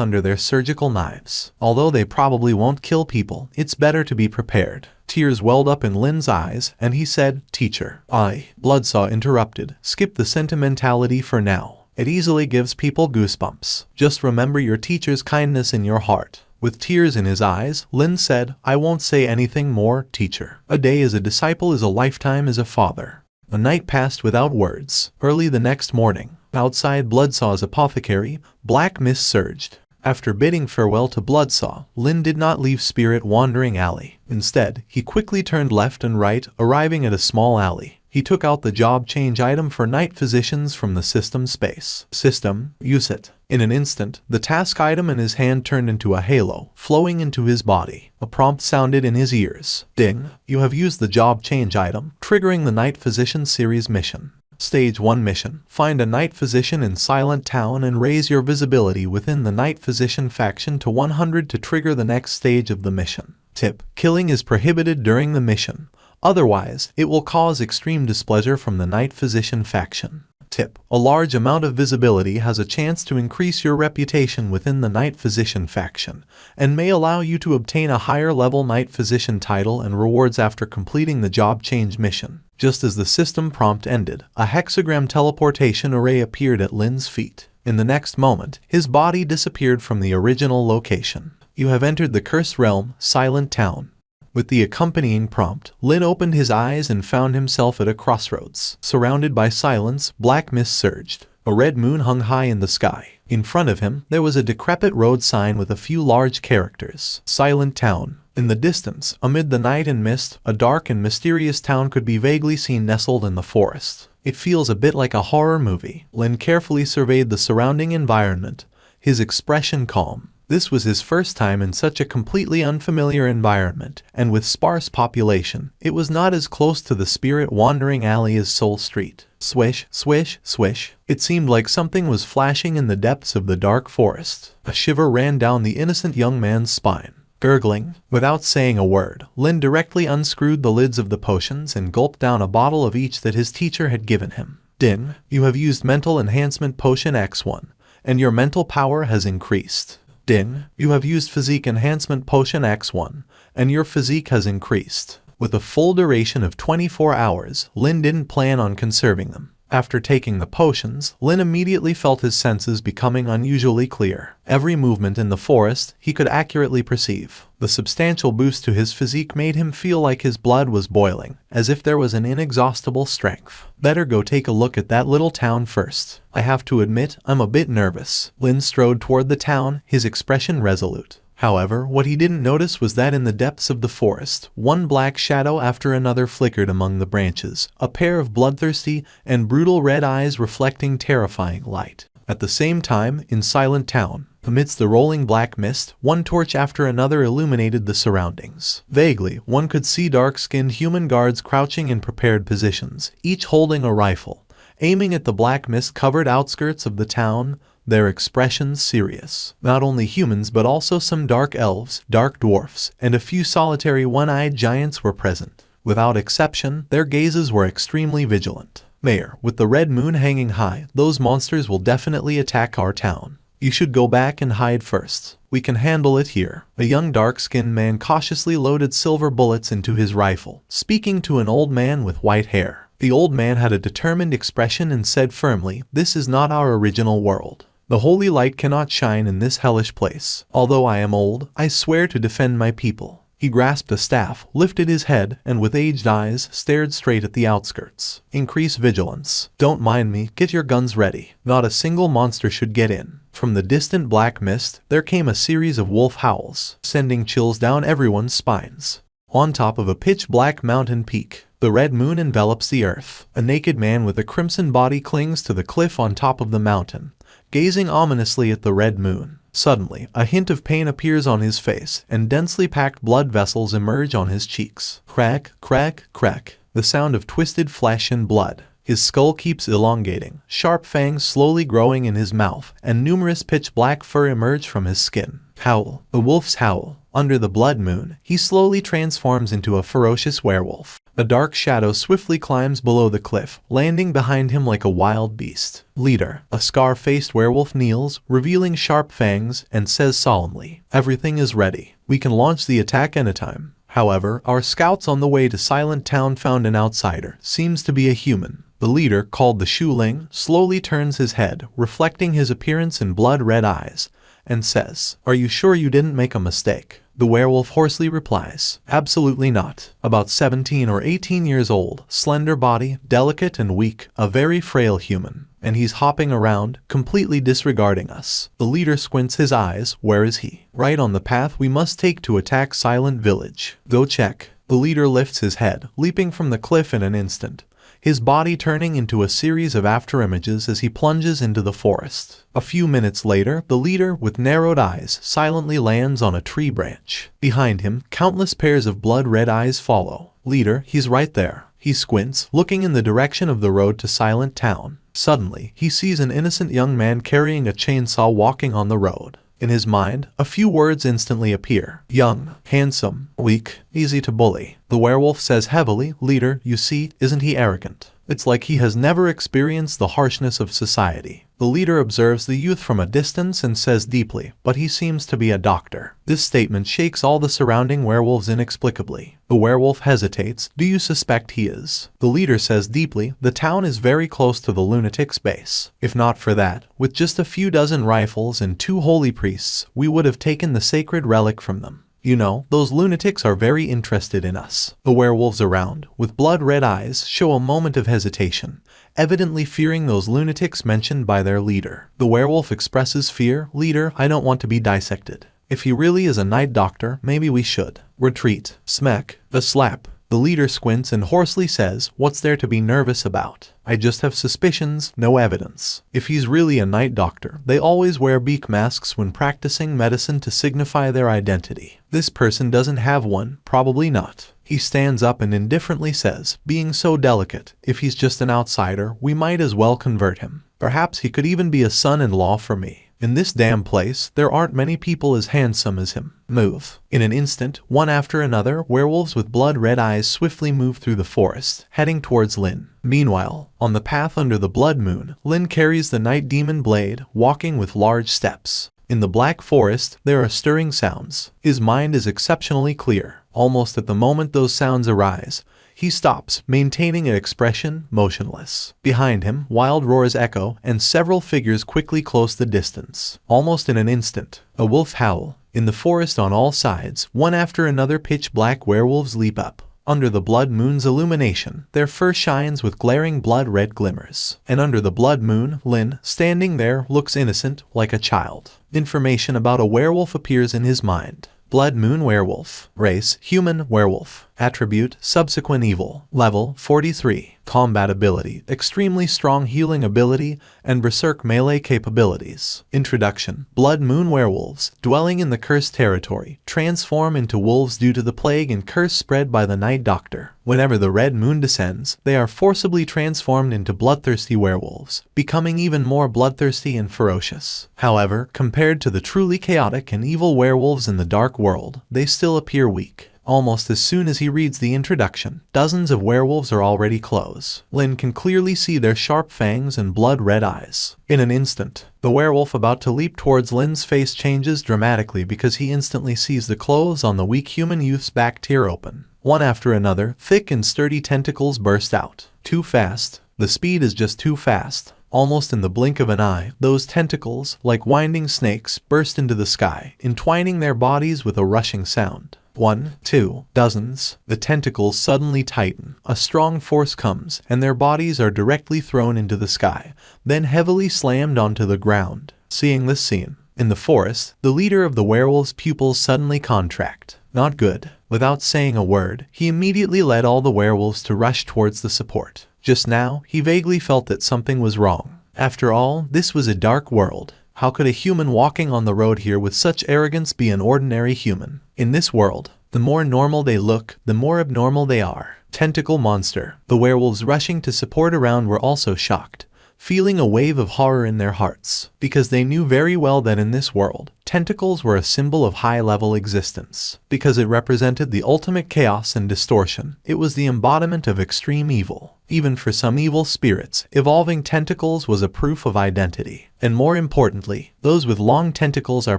Speaker 1: under their surgical knives. Although they probably won't kill people, it's better to be prepared." Tears welled up in Lin's eyes, and he said, "Teacher, Bloodsaw interrupted, "Skip the sentimentality for now. It easily gives people goosebumps. Just remember your teacher's kindness in your heart." With tears in his eyes, Lin said, "I won't say anything more, teacher. A day as a disciple is a lifetime as a father." A night passed without words. Early the next morning, outside Bloodsaw's apothecary, black mist surged. After bidding farewell to Bloodsaw, Lin did not leave Spirit Wandering Alley. Instead, he quickly turned left and right, arriving at a small alley. He took out the job change item for night physicians from the system space. "System, use it." In an instant, the task item in his hand turned into a halo, flowing into his body. A prompt sounded in his ears. "Ding, you have used the job change item, triggering the Night Physician Series mission. Stage 1 mission. Find a Night Physician in Silent Town and raise your visibility within the Night Physician faction to 100 to trigger the next stage of the mission. Tip: killing is prohibited during the mission. Otherwise, it will cause extreme displeasure from the Night Physician faction. Tip: a large amount of visibility has a chance to increase your reputation within the Night Physician faction, and may allow you to obtain a higher level Night Physician title and rewards after completing the job change mission." Just as the system prompt ended, a hexagram teleportation array appeared at Lin's feet. In the next moment, his body disappeared from the original location. "You have entered the Cursed Realm, Silent Town." With the accompanying prompt, Lin opened his eyes and found himself at a crossroads. Surrounded by silence, black mist surged. A red moon hung high in the sky. In front of him, there was a decrepit road sign with a few large characters. "Silent Town." In the distance, amid the night and mist, a dark and mysterious town could be vaguely seen nestled in the forest. "It feels a bit like a horror movie." Lin carefully surveyed the surrounding environment, his expression calm. This was his first time in such a completely unfamiliar environment, and with sparse population, it was not as close to the Spirit Wandering Alley as Soul Street. Swish, swish, swish. It seemed like something was flashing in the depths of the dark forest. A shiver ran down the innocent young man's spine. Gurgling, without saying a word, Lin directly unscrewed the lids of the potions and gulped down a bottle of each that his teacher had given him. "Ding, you have used Mental Enhancement Potion X1, and your mental power has increased. Ding, you have used Physique Enhancement Potion X1, and your physique has increased." With a full duration of 24 hours, Lin didn't plan on conserving them. After taking the potions, Lin immediately felt his senses becoming unusually clear. Every movement in the forest he could accurately perceive. The substantial boost to his physique made him feel like his blood was boiling, as if there was an inexhaustible strength. "Better go take a look at that little town first. I have to admit, I'm a bit nervous." Lin strode toward the town, his expression resolute. However, what he didn't notice was that in the depths of the forest, one black shadow after another flickered among the branches, a pair of bloodthirsty and brutal red eyes reflecting terrifying light. At the same time, in Silent Town, amidst the rolling black mist, one torch after another illuminated the surroundings. Vaguely, one could see dark-skinned human guards crouching in prepared positions, each holding a rifle, aiming at the black mist-covered outskirts of the town, their expressions serious. Not only humans but also some dark elves, dark dwarfs, and a few solitary one-eyed giants were present. Without exception, their gazes were extremely vigilant. "Mayor, with the red moon hanging high, those monsters will definitely attack our town. You should go back and hide first." We can handle it here. A young dark-skinned man cautiously loaded silver bullets into his rifle, speaking to an old man with white hair. The old man had a determined expression and said firmly, "This is not our original world. The holy light cannot shine in this hellish place. Although I am old, I swear to defend my people." He grasped a staff, lifted his head, and with aged eyes stared straight at the outskirts. "Increase vigilance. Don't mind me, get your guns ready. Not a single monster should get in." From the distant black mist, there came a series of wolf howls, sending chills down everyone's spines. On top of a pitch-black mountain peak, the red moon envelops the earth. A naked man with a crimson body clings to the cliff on top of the mountain, gazing ominously at the red moon. Suddenly, a hint of pain appears on his face, and densely packed blood vessels emerge on his cheeks. Crack, crack, crack. The sound of twisted flesh and blood. His skull keeps elongating, sharp fangs slowly growing in his mouth, and numerous pitch-black fur emerge from his skin. Howl. The wolf's howl. Under the blood moon, he slowly transforms into a ferocious werewolf. A dark shadow swiftly climbs below the cliff, landing behind him like a wild beast. Leader. A scar-faced werewolf kneels, revealing sharp fangs, and says solemnly, "Everything is ready. We can launch the attack anytime." However, our scouts on the way to Silent Town found an outsider. Seems to be a human. The leader, called the Shuling, slowly turns his head, reflecting his appearance in blood-red eyes, and says, "Are you sure you didn't make a mistake?" The werewolf hoarsely replies, "Absolutely not." About 17 or 18 years old, slender body, delicate and weak, a very frail human. And he's hopping around, completely disregarding us. The leader squints his eyes. Where is he? "Right on the path we must take to attack Silent Village." "Go check." The leader lifts his head, leaping from the cliff in an instant, his body turning into a series of afterimages as he plunges into the forest. A few minutes later, the leader, with narrowed eyes, silently lands on a tree branch. Behind him, countless pairs of blood-red eyes follow. "Leader, he's right there." He squints, looking in the direction of the road to Silent Town. Suddenly, he sees an innocent young man carrying a chainsaw walking on the road. In his mind, a few words instantly appear. Young, handsome, weak, easy to bully. The werewolf says heavily, "Leader, you see, isn't he arrogant? It's like he has never experienced the harshness of society." The leader observes the youth from a distance and says deeply, "But he seems to be a doctor." This statement shakes all the surrounding werewolves inexplicably. The werewolf hesitates. "Do you suspect he is?" The leader says deeply, "The town is very close to the lunatic's base. If not for that, with just a few dozen rifles and 2 holy priests, we would have taken the sacred relic from them. You know, those lunatics are very interested in us." The werewolves around, with blood-red eyes, show a moment of hesitation, evidently fearing those lunatics mentioned by their leader. The werewolf expresses fear. "Leader, I don't want to be dissected. If he really is a night doctor, maybe we should retreat." Smack. A slap. The leader squints and hoarsely says, "What's there to be nervous about? I just have suspicions, no evidence." If he's really a night doctor, they always wear beak masks when practicing medicine to signify their identity. This person doesn't have one, probably not. He stands up and indifferently says, "Being so delicate, if he's just an outsider, we might as well convert him. Perhaps he could even be a son-in-law for me. In this damn place, there aren't many people as handsome as him. Move." In an instant, one after another, werewolves with blood-red eyes swiftly move through the forest, heading towards Lin. Meanwhile, on the path under the blood moon, Lin carries the night demon blade, walking with large steps. In the black forest, there are stirring sounds. His mind is exceptionally clear. Almost at the moment those sounds arise, he stops, maintaining an expression, motionless. Behind him, wild roars echo, and several figures quickly close the distance. Almost in an instant, a wolf howl. In the forest on all sides, one after another pitch-black werewolves leap up. Under the blood moon's illumination, their fur shines with glaring blood-red glimmers. And under the blood moon, Lin, standing there, looks innocent, like a child. Information about a werewolf appears in his mind. Blood moon werewolf. Race, human werewolf. Attribute, subsequent evil. Level, 43. Combat ability, extremely strong healing ability, and berserk melee capabilities. Introduction. Blood moon werewolves, dwelling in the cursed territory, transform into wolves due to the plague and curse spread by the night doctor. Whenever the red moon descends, they are forcibly transformed into bloodthirsty werewolves, becoming even more bloodthirsty and ferocious. However, compared to the truly chaotic and evil werewolves in the dark world, they still appear weak. Almost as soon as he reads the introduction, dozens of werewolves are already close. Lin can clearly see their sharp fangs and blood-red eyes. In an instant, the werewolf about to leap towards Lin's face changes dramatically because he instantly sees the clothes on the weak human youth's back tear open. One after another, thick and sturdy tentacles burst out. Too fast. The speed is just too fast. Almost in the blink of an eye, those tentacles, like winding snakes, burst into the sky, entwining their bodies with a rushing sound. 1, 2, dozens. The tentacles suddenly tighten. A strong force comes, and their bodies are directly thrown into the sky, then heavily slammed onto the ground. Seeing this scene, in the forest, the leader of the werewolves' pupils suddenly contract. Not good. Without saying a word, he immediately led all the werewolves to rush towards the support. Just now, he vaguely felt that something was wrong. After all, this was a dark world. How could a human walking on the road here with such arrogance be an ordinary human? In this world, the more normal they look, the more abnormal they are. Tentacle monster. The werewolves rushing to support around were also shocked, feeling a wave of horror in their hearts, because they knew very well that in this world, tentacles were a symbol of high-level existence. Because it represented the ultimate chaos and distortion, it was the embodiment of extreme evil. Even for some evil spirits, evolving tentacles was a proof of identity. And more importantly, those with long tentacles are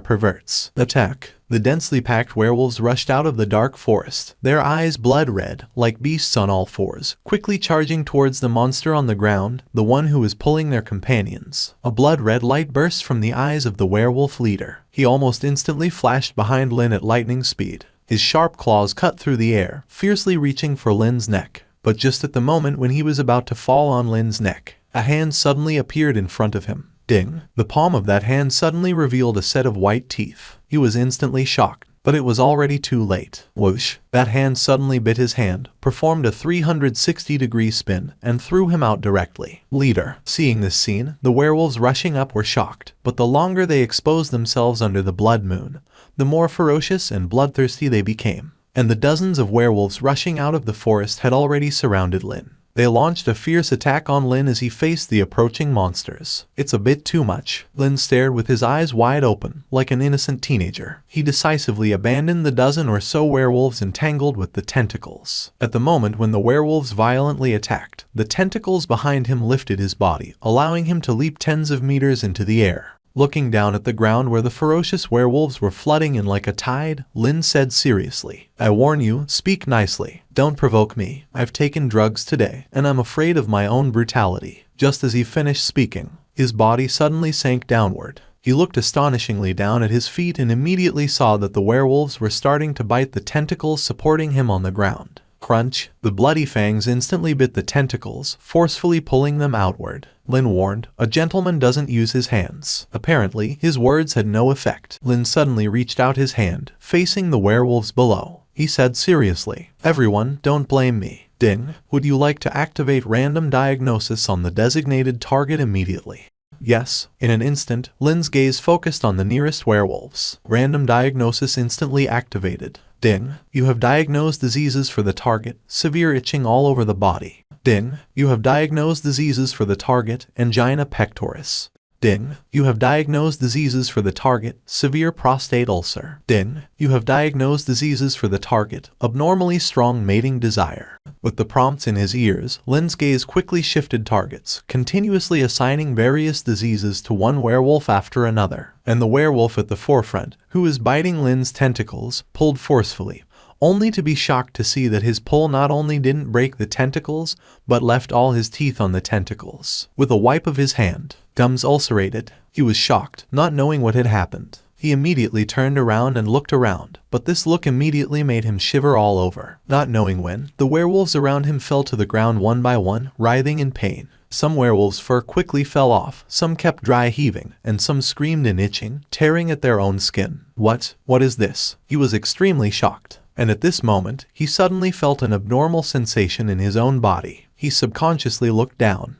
Speaker 1: perverts. Attack! The densely packed werewolves rushed out of the dark forest, their eyes blood-red, like beasts on all fours, quickly charging towards the monster on the ground, the one who was pulling their companions. A blood-red light bursts from the eyes of the werewolf leader. He almost instantly flashed behind Lin at lightning speed. His sharp claws cut through the air, fiercely reaching for Lin's neck. But just at the moment when he was about to fall on Lin's neck, a hand suddenly appeared in front of him. Ding! The palm of that hand suddenly revealed a set of white teeth. He was instantly shocked, but it was already too late. Whoosh! That hand suddenly bit his hand, performed a 360-degree spin, and threw him out directly. Leader. Seeing this scene, the werewolves rushing up were shocked, but the longer they exposed themselves under the blood moon, the more ferocious and bloodthirsty they became. And the dozens of werewolves rushing out of the forest had already surrounded Lin. They launched a fierce attack on Lin as he faced the approaching monsters. It's a bit too much. Lin stared with his eyes wide open, like an innocent teenager. He decisively abandoned the dozen or so werewolves entangled with the tentacles. At the moment when the werewolves violently attacked, the tentacles behind him lifted his body, allowing him to leap tens of meters into the air. Looking down at the ground where the ferocious werewolves were flooding in like a tide, Lin said seriously, "I warn you, speak nicely. Don't provoke me. I've taken drugs today, and I'm afraid of my own brutality." Just as he finished speaking, his body suddenly sank downward. He looked astonishingly down at his feet and immediately saw that the werewolves were starting to bite the tentacles supporting him on the ground. Crunch! The bloody fangs instantly bit the tentacles, forcefully pulling them outward. Lin warned, "A gentleman doesn't use his hands." Apparently, his words had no effect. Lin suddenly reached out his hand, facing the werewolves below. He said seriously, "Everyone, don't blame me. Ding, would you like to activate random diagnosis on the designated target immediately?" Yes. In an instant, Lin's gaze focused on the nearest werewolves. Random diagnosis instantly activated. Ding, you have diagnosed diseases for the target, severe itching all over the body. Ding, you have diagnosed diseases for the target, angina pectoris. Ding, you have diagnosed diseases for the target, severe prostate ulcer. Ding, you have diagnosed diseases for the target, abnormally strong mating desire. With the prompts in his ears, Lin's gaze quickly shifted targets, continuously assigning various diseases to one werewolf after another. And the werewolf at the forefront, who was biting Lin's tentacles, pulled forcefully, only to be shocked to see that his pull not only didn't break the tentacles, but left all his teeth on the tentacles. With a wipe of his hand, gums ulcerated, he was shocked, not knowing what had happened. He immediately turned around and looked around, but this look immediately made him shiver all over. Not knowing when, the werewolves around him fell to the ground one by one, writhing in pain. Some werewolves' fur quickly fell off, some kept dry heaving, and some screamed in itching, tearing at their own skin. What is this? He was extremely shocked. And at this moment, he suddenly felt an abnormal sensation in his own body. He subconsciously looked down.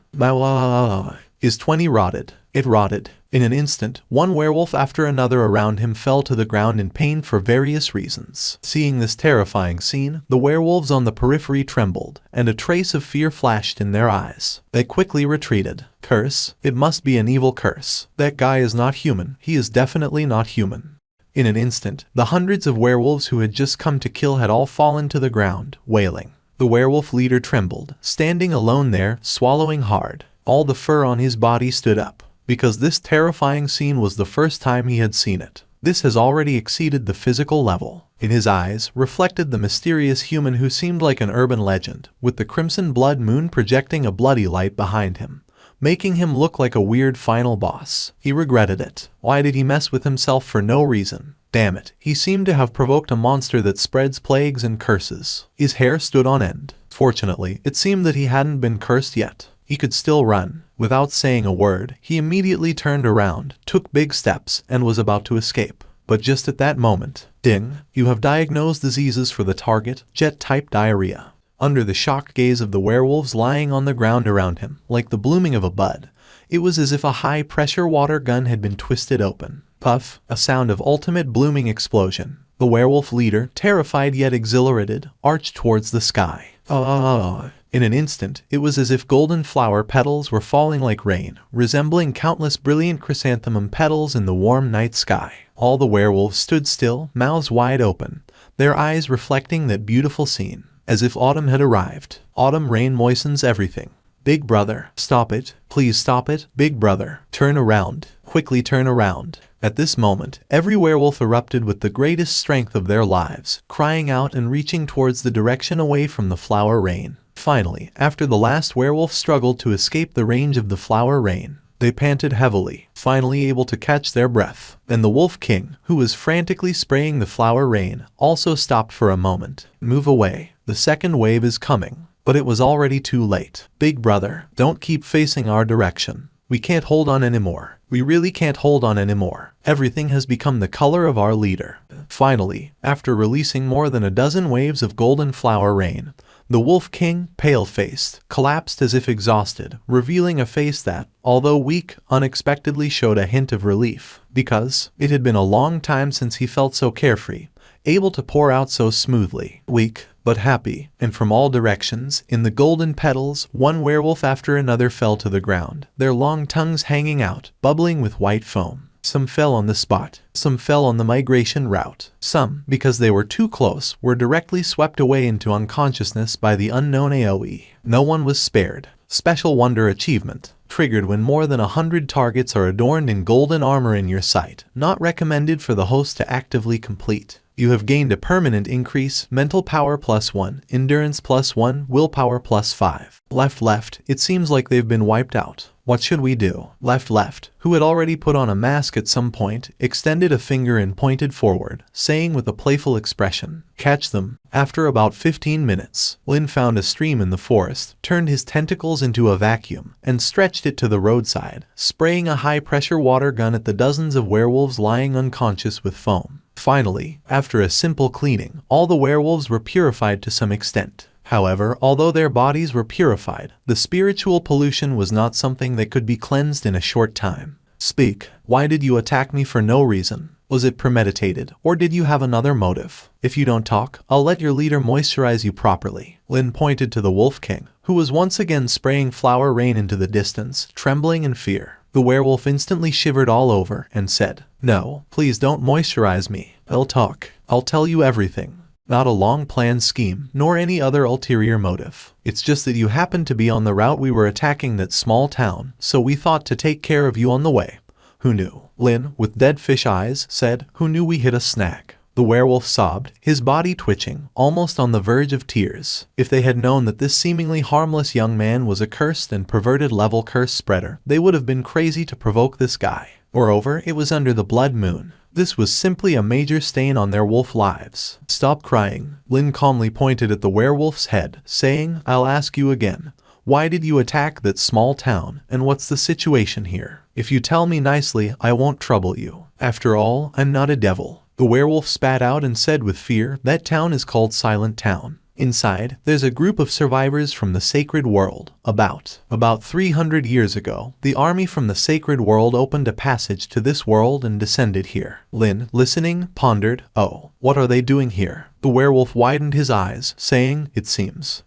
Speaker 1: His 20 rotted. It rotted. In an instant, one werewolf after another around him fell to the ground in pain for various reasons. Seeing this terrifying scene, the werewolves on the periphery trembled, and a trace of fear flashed in their eyes. They quickly retreated. Curse! It must be an evil curse. That guy is not human. He is definitely not human. In an instant, the hundreds of werewolves who had just come to kill had all fallen to the ground, wailing. The werewolf leader trembled, standing alone there, swallowing hard. All the fur on his body stood up, because this terrifying scene was the first time he had seen it. This has already exceeded the physical level. In his eyes reflected the mysterious human who seemed like an urban legend, with the crimson blood moon projecting a bloody light behind him, making him look like a weird final boss. He regretted it. Why did he mess with himself for no reason? Damn it, he seemed to have provoked a monster that spreads plagues and curses. His hair stood on end. Fortunately, it seemed that he hadn't been cursed yet. He could still run. Without saying a word, he immediately turned around, took big steps, and was about to escape. But just at that moment, ding, you have diagnosed diseases for the target, jet-type diarrhea. Under the shocked gaze of the werewolves lying on the ground around him, like the blooming of a bud, it was as if a high-pressure water gun had been twisted open. Puff, a sound of ultimate blooming explosion. The werewolf leader, terrified yet exhilarated, arched towards the sky. In an instant, it was as if golden flower petals were falling like rain, resembling countless brilliant chrysanthemum petals in the warm night sky. All the werewolves stood still, mouths wide open, their eyes reflecting that beautiful scene, as if autumn had arrived. Autumn rain moistens everything. Big brother, stop it, please stop it, big brother, turn around, quickly turn around. At this moment, every werewolf erupted with the greatest strength of their lives, crying out and reaching towards the direction away from the flower rain. Finally, after the last werewolf struggled to escape the range of the flower rain, they panted heavily, finally able to catch their breath. And the Wolf King, who was frantically spraying the flower rain, also stopped for a moment. Move away, the second wave is coming. But it was already too late. Big brother, don't keep facing our direction. We can't hold on anymore. We really can't hold on anymore. Everything has become the color of our leader. Finally, after releasing more than a dozen waves of golden flower rain, the Wolf King, pale-faced, collapsed as if exhausted, revealing a face that, although weak, unexpectedly showed a hint of relief, because it had been a long time since he felt so carefree, able to pour out so smoothly. Weak, but happy, and from all directions, in the golden petals, one werewolf after another fell to the ground, their long tongues hanging out, bubbling with white foam. Some fell on the spot, some fell on the migration route. Some, because they were too close, were directly swept away into unconsciousness by the unknown AoE. No one was spared. Special Wonder Achievement. Triggered when more than 100 targets are adorned in golden armor in your sight. Not recommended for the host to actively complete. You have gained a permanent increase, mental power +1, endurance +1, willpower +5. Left, it seems like they've been wiped out. What should we do? Left, who had already put on a mask at some point, extended a finger and pointed forward, saying with a playful expression, catch them. After about 15 minutes, Lin found a stream in the forest, turned his tentacles into a vacuum, and stretched it to the roadside, spraying a high-pressure water gun at the dozens of werewolves lying unconscious with foam. Finally, after a simple cleaning, all the werewolves were purified to some extent. However, although their bodies were purified, the spiritual pollution was not something that could be cleansed in a short time. Speak, why did you attack me for no reason? Was it premeditated, or did you have another motive? If you don't talk, I'll let your leader moisturize you properly. Lin pointed to the Wolf King, who was once again spraying flower rain into the distance, trembling in fear. The werewolf instantly shivered all over and said, no, please don't moisturize me. I'll talk. I'll tell you everything. Not a long-planned scheme, nor any other ulterior motive. It's just that you happened to be on the route we were attacking that small town, so we thought to take care of you on the way. Who knew? Lin, with dead fish eyes, said, who knew we hit a snag? The werewolf sobbed, his body twitching, almost on the verge of tears. If they had known that this seemingly harmless young man was a cursed and perverted level curse spreader, they would have been crazy to provoke this guy. Moreover, it was under the blood moon. This was simply a major stain on their wolf lives. Stop crying. Lin calmly pointed at the werewolf's head, saying, I'll ask you again. Why did you attack that small town, and what's the situation here? If you tell me nicely, I won't trouble you. After all, I'm not a devil. The werewolf spat out and said with fear, that town is called Silent Town. Inside, there's a group of survivors from the sacred world. About 300 years ago, the army from the sacred world opened a passage to this world and descended here. Lin, listening, pondered, oh, what are they doing here? The werewolf widened his eyes, saying, it seems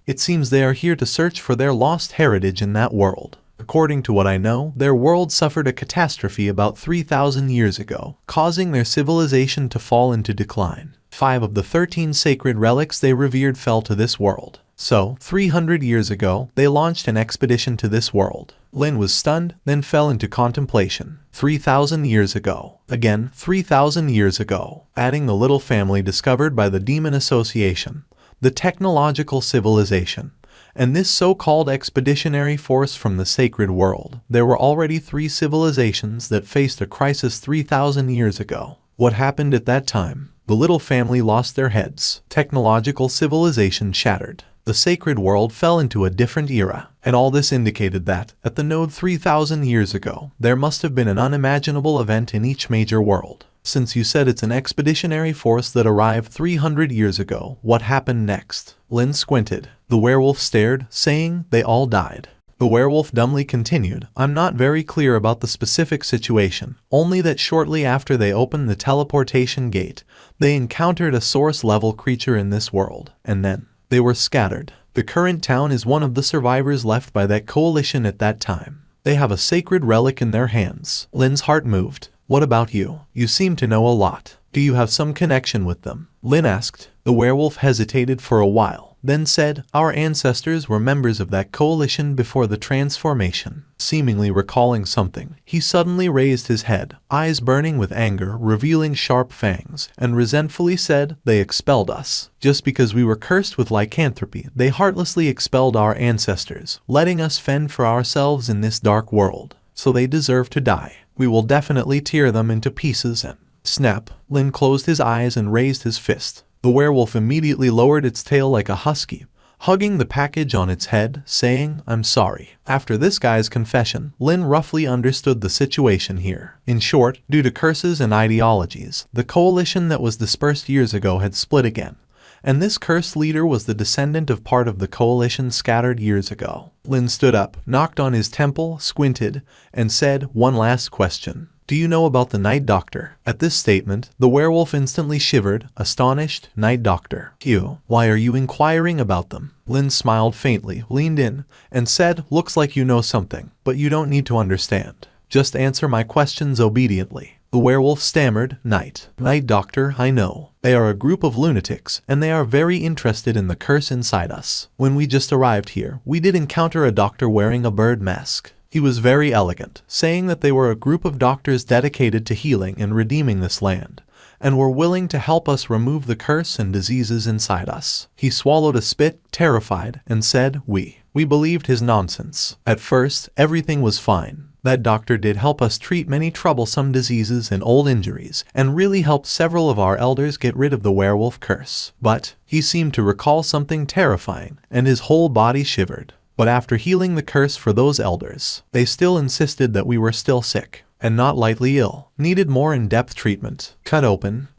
Speaker 1: they are here to search for their lost heritage in that world. According to what I know, their world suffered a catastrophe about 3,000 years ago, causing their civilization to fall into decline. 5 of the 13 sacred relics they revered fell to this world. So, 300 years ago, they launched an expedition to this world. Lin was stunned, then fell into contemplation. 3,000 years ago. Again, 3,000 years ago. Adding the little family discovered by the Demon Association, the technological civilization, and this so-called expeditionary force from the sacred world. There were already 3 civilizations that faced a crisis 3,000 years ago. What happened at that time? The little family lost their heads. Technological civilization shattered. The sacred world fell into a different era, and all this indicated that, at the node 3,000 years ago, there must have been an unimaginable event in each major world. Since you said it's an expeditionary force that arrived 300 years ago, what happened next? Lin squinted. The werewolf stared, saying, they all died. The werewolf dumbly continued, I'm not very clear about the specific situation, only that shortly after they opened the teleportation gate, they encountered a source-level creature in this world, and then they were scattered. The current town is one of the survivors left by that coalition at that time. They have a sacred relic in their hands. Lin's heart moved. What about you? You seem to know a lot. Do you have some connection with them? Lin asked. The werewolf hesitated for a while, then said, our ancestors were members of that coalition before the transformation. Seemingly recalling something, he suddenly raised his head, eyes burning with anger, revealing sharp fangs, and resentfully said, they expelled us. Just because we were cursed with lycanthropy, they heartlessly expelled our ancestors, letting us fend for ourselves in this dark world. So they deserve to die. We will definitely tear them into pieces and snap. Lin closed his eyes and raised his fist. The werewolf immediately lowered its tail like a husky, hugging the package on its head, saying, I'm sorry. After this guy's confession, Lin roughly understood the situation here. In short, due to curses and ideologies, the coalition that was dispersed years ago had split again, and this cursed leader was the descendant of part of the coalition scattered years ago. Lin stood up, knocked on his temple, squinted, and said, one last question. Do you know about the Night Doctor? At this statement, the werewolf instantly shivered, astonished. Night Doctor. You. Why are you inquiring about them? Lin smiled faintly, leaned in, and said, looks like you know something, but you don't need to understand. Just answer my questions obediently. The werewolf stammered, Night Doctor, I know. They are a group of lunatics, and they are very interested in the curse inside us. When we just arrived here, we did encounter a doctor wearing a bird mask. He was very elegant, saying that they were a group of doctors dedicated to healing and redeeming this land, and were willing to help us remove the curse and diseases inside us. He swallowed a spit, terrified, and said, We believed his nonsense. At first, everything was fine. That doctor did help us treat many troublesome diseases and old injuries, and really helped several of our elders get rid of the werewolf curse. But he seemed to recall something terrifying, and his whole body shivered. But after healing the curse for those elders, they still insisted that we were still sick, and not lightly ill, needed more in-depth treatment.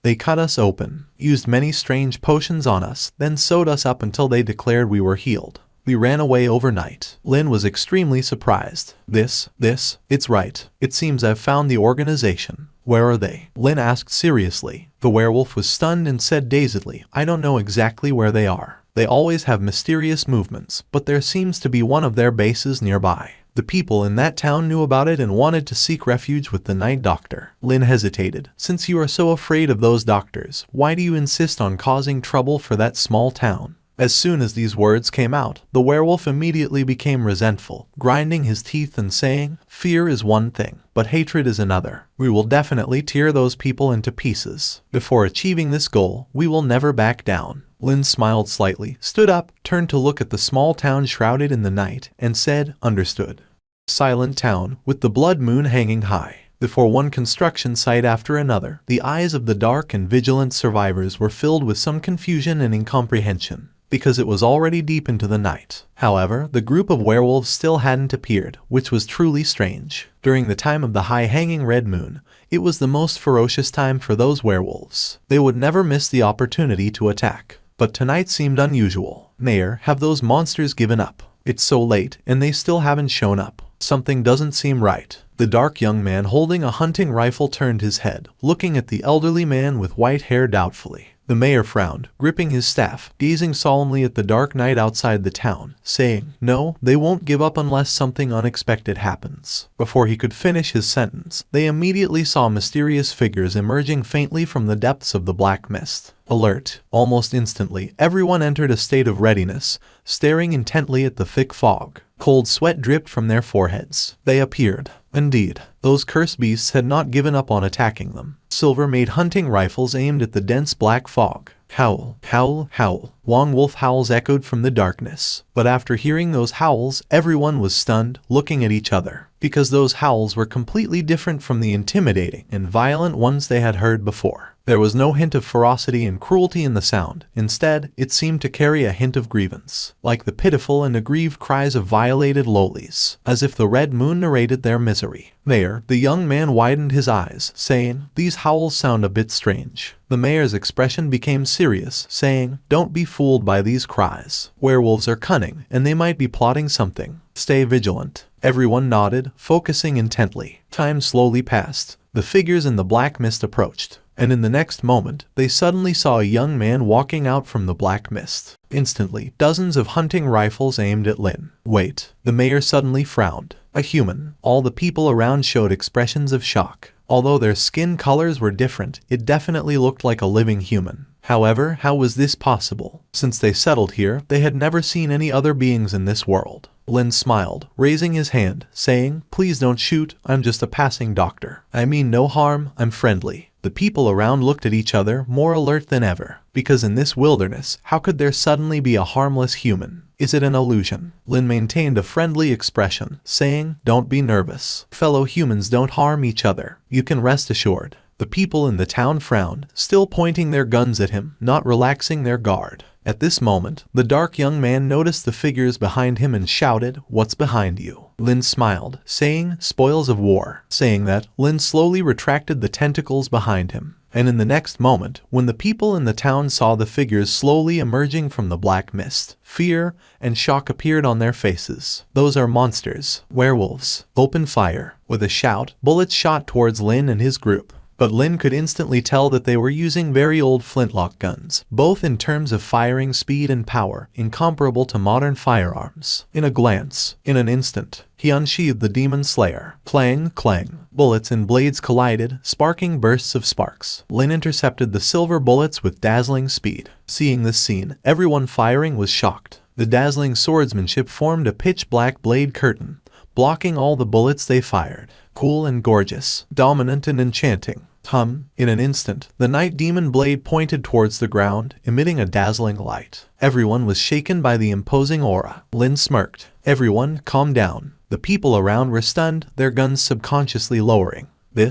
Speaker 1: They cut us open, used many strange potions on us, then sewed us up until they declared we were healed. We ran away overnight. Lin was extremely surprised. It's right. It seems I've found the organization. Where are they? Lin asked seriously. The werewolf was stunned and said dazedly, I don't know exactly where they are. They always have mysterious movements, but there seems to be one of their bases nearby. The people in that town knew about it and wanted to seek refuge with the Night Doctor. Lin hesitated. Since you are so afraid of those doctors, why do you insist on causing trouble for that small town? As soon as these words came out, the werewolf immediately became resentful, grinding his teeth and saying, Fear is one thing, but hatred is another. We will definitely tear those people into pieces. Before achieving this goal, we will never back down. Lin smiled slightly, stood up, turned to look at the small town shrouded in the night, and said, Understood. Silent town, with the blood moon hanging high. Before one construction site after another, the eyes of the dark and vigilant survivors were filled with some confusion and incomprehension, because it was already deep into the night. However, the group of werewolves still hadn't appeared, which was truly strange. During the time of the high-hanging red moon, it was the most ferocious time for those werewolves. They would never miss the opportunity to attack. But tonight seemed unusual. Mayor, have those monsters given up? It's so late, and they still haven't shown up. Something doesn't seem right. The dark young man holding a hunting rifle turned his head, looking at the elderly man with white hair doubtfully. The mayor frowned, gripping his staff, gazing solemnly at the dark night outside the town, saying, "No, they won't give up unless something unexpected happens." Before he could finish his sentence, they immediately saw mysterious figures emerging faintly from the depths of the black mist. Alert! Almost instantly, everyone entered a state of readiness, staring intently at the thick fog. Cold sweat dripped from their foreheads. They appeared. Indeed, those cursed beasts had not given up on attacking them. Silver-made hunting rifles aimed at the dense black fog. Howl, howl, howl. Long wolf howls echoed from the darkness. But after hearing those howls, everyone was stunned, looking at each other, because those howls were completely different from the intimidating and violent ones they had heard before. There was no hint of ferocity and cruelty in the sound. Instead, it seemed to carry a hint of grievance, like the pitiful and aggrieved cries of violated lowlies, as if the red moon narrated their misery. There, the young man widened his eyes, saying, "These howls sound a bit strange." The mayor's expression became serious, saying, "Don't be fooled by these cries. Werewolves are cunning, and they might be plotting something. Stay vigilant." Everyone nodded, focusing intently. Time slowly passed. The figures in the black mist approached, and in the next moment, they suddenly saw a young man walking out from the black mist. Instantly, dozens of hunting rifles aimed at Lin. "Wait." The mayor suddenly frowned. A human. All the people around showed expressions of shock. Although their skin colors were different, it definitely looked like a living human. However, how was this possible? Since they settled here, they had never seen any other beings in this world. Lin smiled, raising his hand, saying, "Please don't shoot, I'm just a passing doctor. I mean no harm, I'm friendly." The people around looked at each other, more alert than ever, because in this wilderness, how could there suddenly be a harmless human? Is it an illusion? Lin maintained a friendly expression, saying, "Don't be nervous. Fellow humans don't harm each other. You can rest assured." The people in the town frowned, still pointing their guns at him, not relaxing their guard. At this moment, the dark young man noticed the figures behind him and shouted, "What's behind you?" Lin smiled, saying, "Spoils of war." Saying that, Lin slowly retracted the tentacles behind him. And in the next moment, when the people in the town saw the figures slowly emerging from the black mist, fear and shock appeared on their faces. "Those are monsters. Werewolves. Open fire." With a shout, bullets shot towards Lin and his group. But Lin could instantly tell that they were using very old flintlock guns, both in terms of firing speed and power, incomparable to modern firearms. In a glance, in an instant, he unsheathed the demon slayer. Clang, clang. Bullets and blades collided, sparking bursts of sparks. Lin intercepted the silver bullets with dazzling speed. Seeing this scene, everyone firing was shocked. The dazzling swordsmanship formed a pitch-black blade curtain, blocking all the bullets they fired. Cool and gorgeous, dominant and enchanting. In an instant, the night demon blade pointed towards the ground, emitting a dazzling light. Everyone was shaken by the imposing aura. Lin smirked. "Everyone, calm down." The people around were stunned, their guns subconsciously lowering. They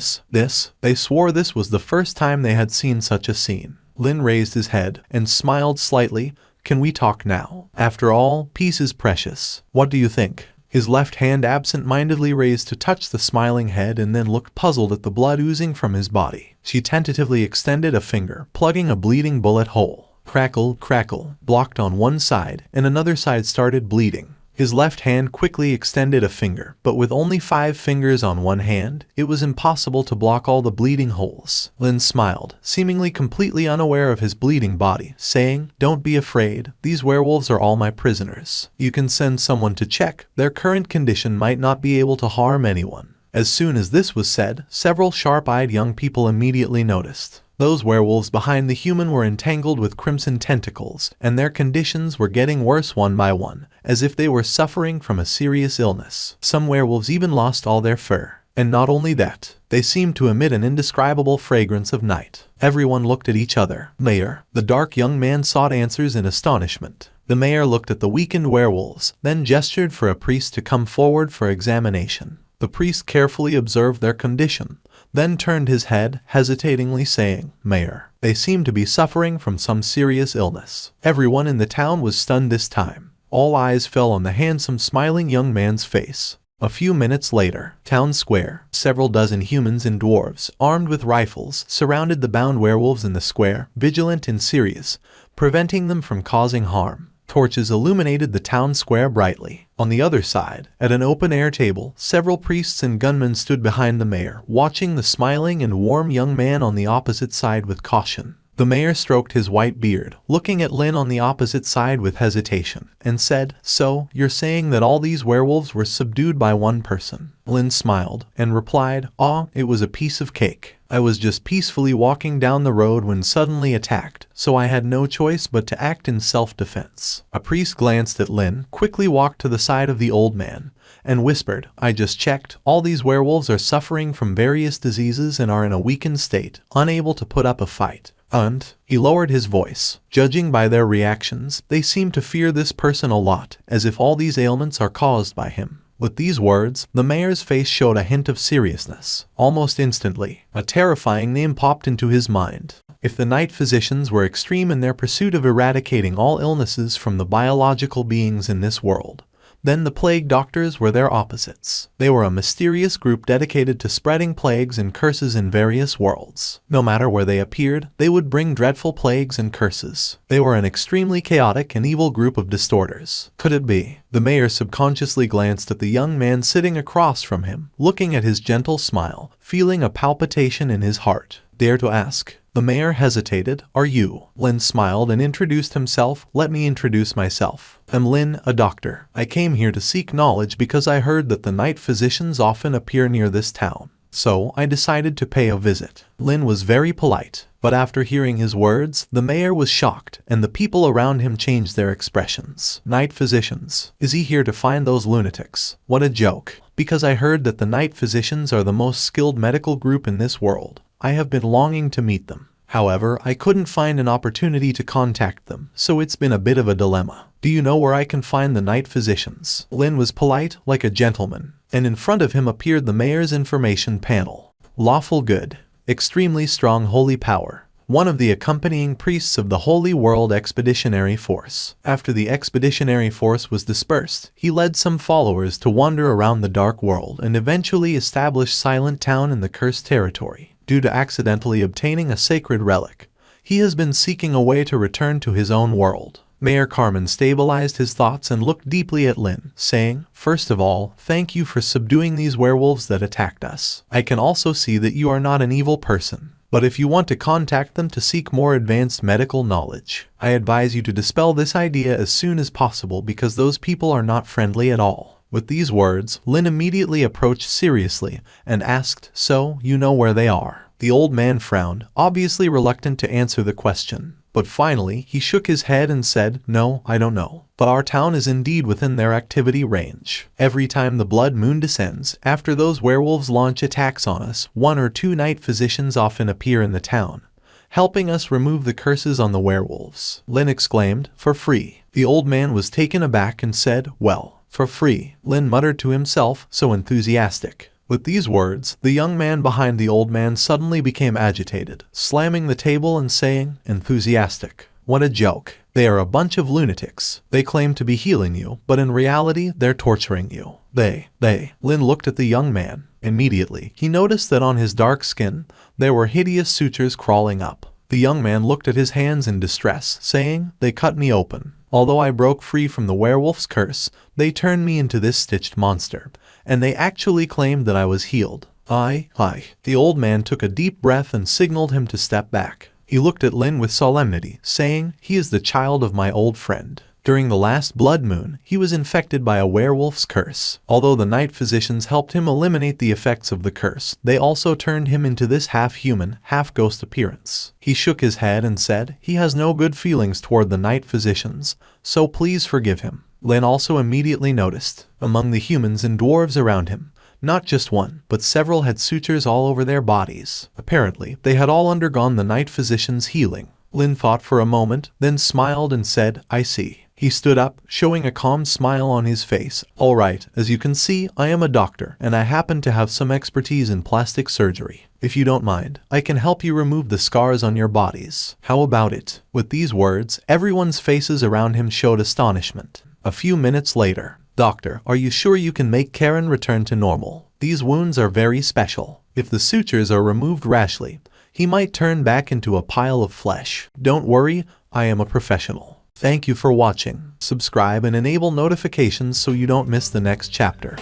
Speaker 1: swore this was the first time they had seen such a scene. Lin raised his head and smiled slightly. "Can we talk now? After all, peace is precious. What do you think?" His left hand absent-mindedly raised to touch the smiling head and then looked puzzled at the blood oozing from his body. She tentatively extended a finger, plugging a bleeding bullet hole. Crackle, crackle, blocked on one side, and another side started bleeding. His left hand quickly extended a finger, but with only 5 fingers on one hand, it was impossible to block all the bleeding holes. Lin smiled, seemingly completely unaware of his bleeding body, saying, "Don't be afraid, these werewolves are all my prisoners. You can send someone to check, their current condition might not be able to harm anyone." As soon as this was said, several sharp-eyed young people immediately noticed. Those werewolves behind the human were entangled with crimson tentacles, and their conditions were getting worse one by one, as if they were suffering from a serious illness. Some werewolves even lost all their fur. And not only that, they seemed to emit an indescribable fragrance of night. Everyone looked at each other. "Mayor." The dark young man sought answers in astonishment. The mayor looked at the weakened werewolves, then gestured for a priest to come forward for examination. The priest carefully observed their condition, then turned his head, hesitatingly saying, "Mayor, they seem to be suffering from some serious illness." Everyone in the town was stunned this time. All eyes fell on the handsome, smiling young man's face. A few minutes later, town square, several dozen humans and dwarves, armed with rifles, surrounded the bound werewolves in the square, vigilant and serious, preventing them from causing harm. Torches illuminated the town square brightly. On the other side, at an open-air table, several priests and gunmen stood behind the mayor, watching the smiling and warm young man on the opposite side with caution. The mayor stroked his white beard, looking at Lin on the opposite side with hesitation, and said, "So, you're saying that all these werewolves were subdued by one person?" Lin smiled, and replied, "Ah, it was a piece of cake. I was just peacefully walking down the road when suddenly attacked, so I had no choice but to act in self-defense." A priest glanced at Lin, quickly walked to the side of the old man, and whispered, "I just checked. All these werewolves are suffering from various diseases and are in a weakened state, unable to put up a fight. And," he lowered his voice, "judging by their reactions, they seem to fear this person a lot, as if all these ailments are caused by him." With these words, the mayor's face showed a hint of seriousness. Almost instantly, a terrifying name popped into his mind. If the night physicians were extreme in their pursuit of eradicating all illnesses from the biological beings in this world, then the plague doctors were their opposites. They were a mysterious group dedicated to spreading plagues and curses in various worlds. No matter where they appeared, they would bring dreadful plagues and curses. They were an extremely chaotic and evil group of distorters. Could it be? The mayor subconsciously glanced at the young man sitting across from him, looking at his gentle smile, feeling a palpitation in his heart. Dare to ask? The mayor hesitated. "Are you?" Lin smiled and introduced himself. "Let me introduce myself. I'm Lin, a doctor. I came here to seek knowledge because I heard that the night physicians often appear near this town. So I decided to pay a visit." Lin was very polite, but after hearing his words, the mayor was shocked, and the people around him changed their expressions. "Night physicians? Is he here to find those lunatics? What a joke. Because I heard that the night physicians are the most skilled medical group in this world. I have been longing to meet them. However, I couldn't find an opportunity to contact them, so it's been a bit of a dilemma. Do you know where I can find the night physicians?" Lin was polite, like a gentleman, and in front of him appeared the mayor's information panel. "Lawful good. Extremely strong holy power. One of the accompanying priests of the Holy World Expeditionary Force." After the expeditionary force was dispersed, he led some followers to wander around the dark world and eventually establish Silent Town in the Cursed Territory. Due to accidentally obtaining a sacred relic, he has been seeking a way to return to his own world. Mayor Carmen stabilized his thoughts and looked deeply at Lin, saying, "First of all, thank you for subduing these werewolves that attacked us. I can also see that you are not an evil person. But if you want to contact them to seek more advanced medical knowledge, I advise you to dispel this idea as soon as possible because those people are not friendly at all." With these words, Lin immediately approached seriously and asked, "So, you know where they are?" The old man frowned, obviously reluctant to answer the question. But finally, he shook his head and said, "No, I don't know. But our town is indeed within their activity range. Every time the blood moon descends, after those werewolves launch attacks on us, 1 or 2 night physicians often appear in the town, helping us remove the curses on the werewolves." Lin exclaimed, "For free?" The old man was taken aback and said, "Well, for free," Lin muttered to himself, so enthusiastic. With these words, the young man behind the old man suddenly became agitated, slamming the table and saying, "Enthusiastic? What a joke. They are a bunch of lunatics. They claim to be healing you, but in reality, they're torturing you. They. Lin looked at the young man. Immediately, he noticed that on his dark skin, there were hideous sutures crawling up. The young man looked at his hands in distress, saying, "They cut me open. Although I broke free from the werewolf's curse, they turned me into this stitched monster, and they actually claimed that I was healed. I. The old man took a deep breath and signaled him to step back. He looked at Lin with solemnity, saying, "He is the child of my old friend. During the last blood moon, he was infected by a werewolf's curse. Although the night physicians helped him eliminate the effects of the curse, they also turned him into this half-human, half-ghost appearance." He shook his head and said, "He has no good feelings toward the night physicians, so please forgive him." Lin also immediately noticed, among the humans and dwarves around him, not just one, but several had sutures all over their bodies. Apparently, they had all undergone the night physician's healing. Lin thought for a moment, then smiled and said, "I see." He stood up, showing a calm smile on his face. "All right, as you can see, I am a doctor, and I happen to have some expertise in plastic surgery. If you don't mind, I can help you remove the scars on your bodies. How about it?" With these words, everyone's faces around him showed astonishment. A few minutes later, "Doctor, are you sure you can make Karen return to normal? These wounds are very special. If the sutures are removed rashly, he might turn back into a pile of flesh." "Don't worry, I am a professional. Thank you for watching. Subscribe and enable notifications so you don't miss the next chapter.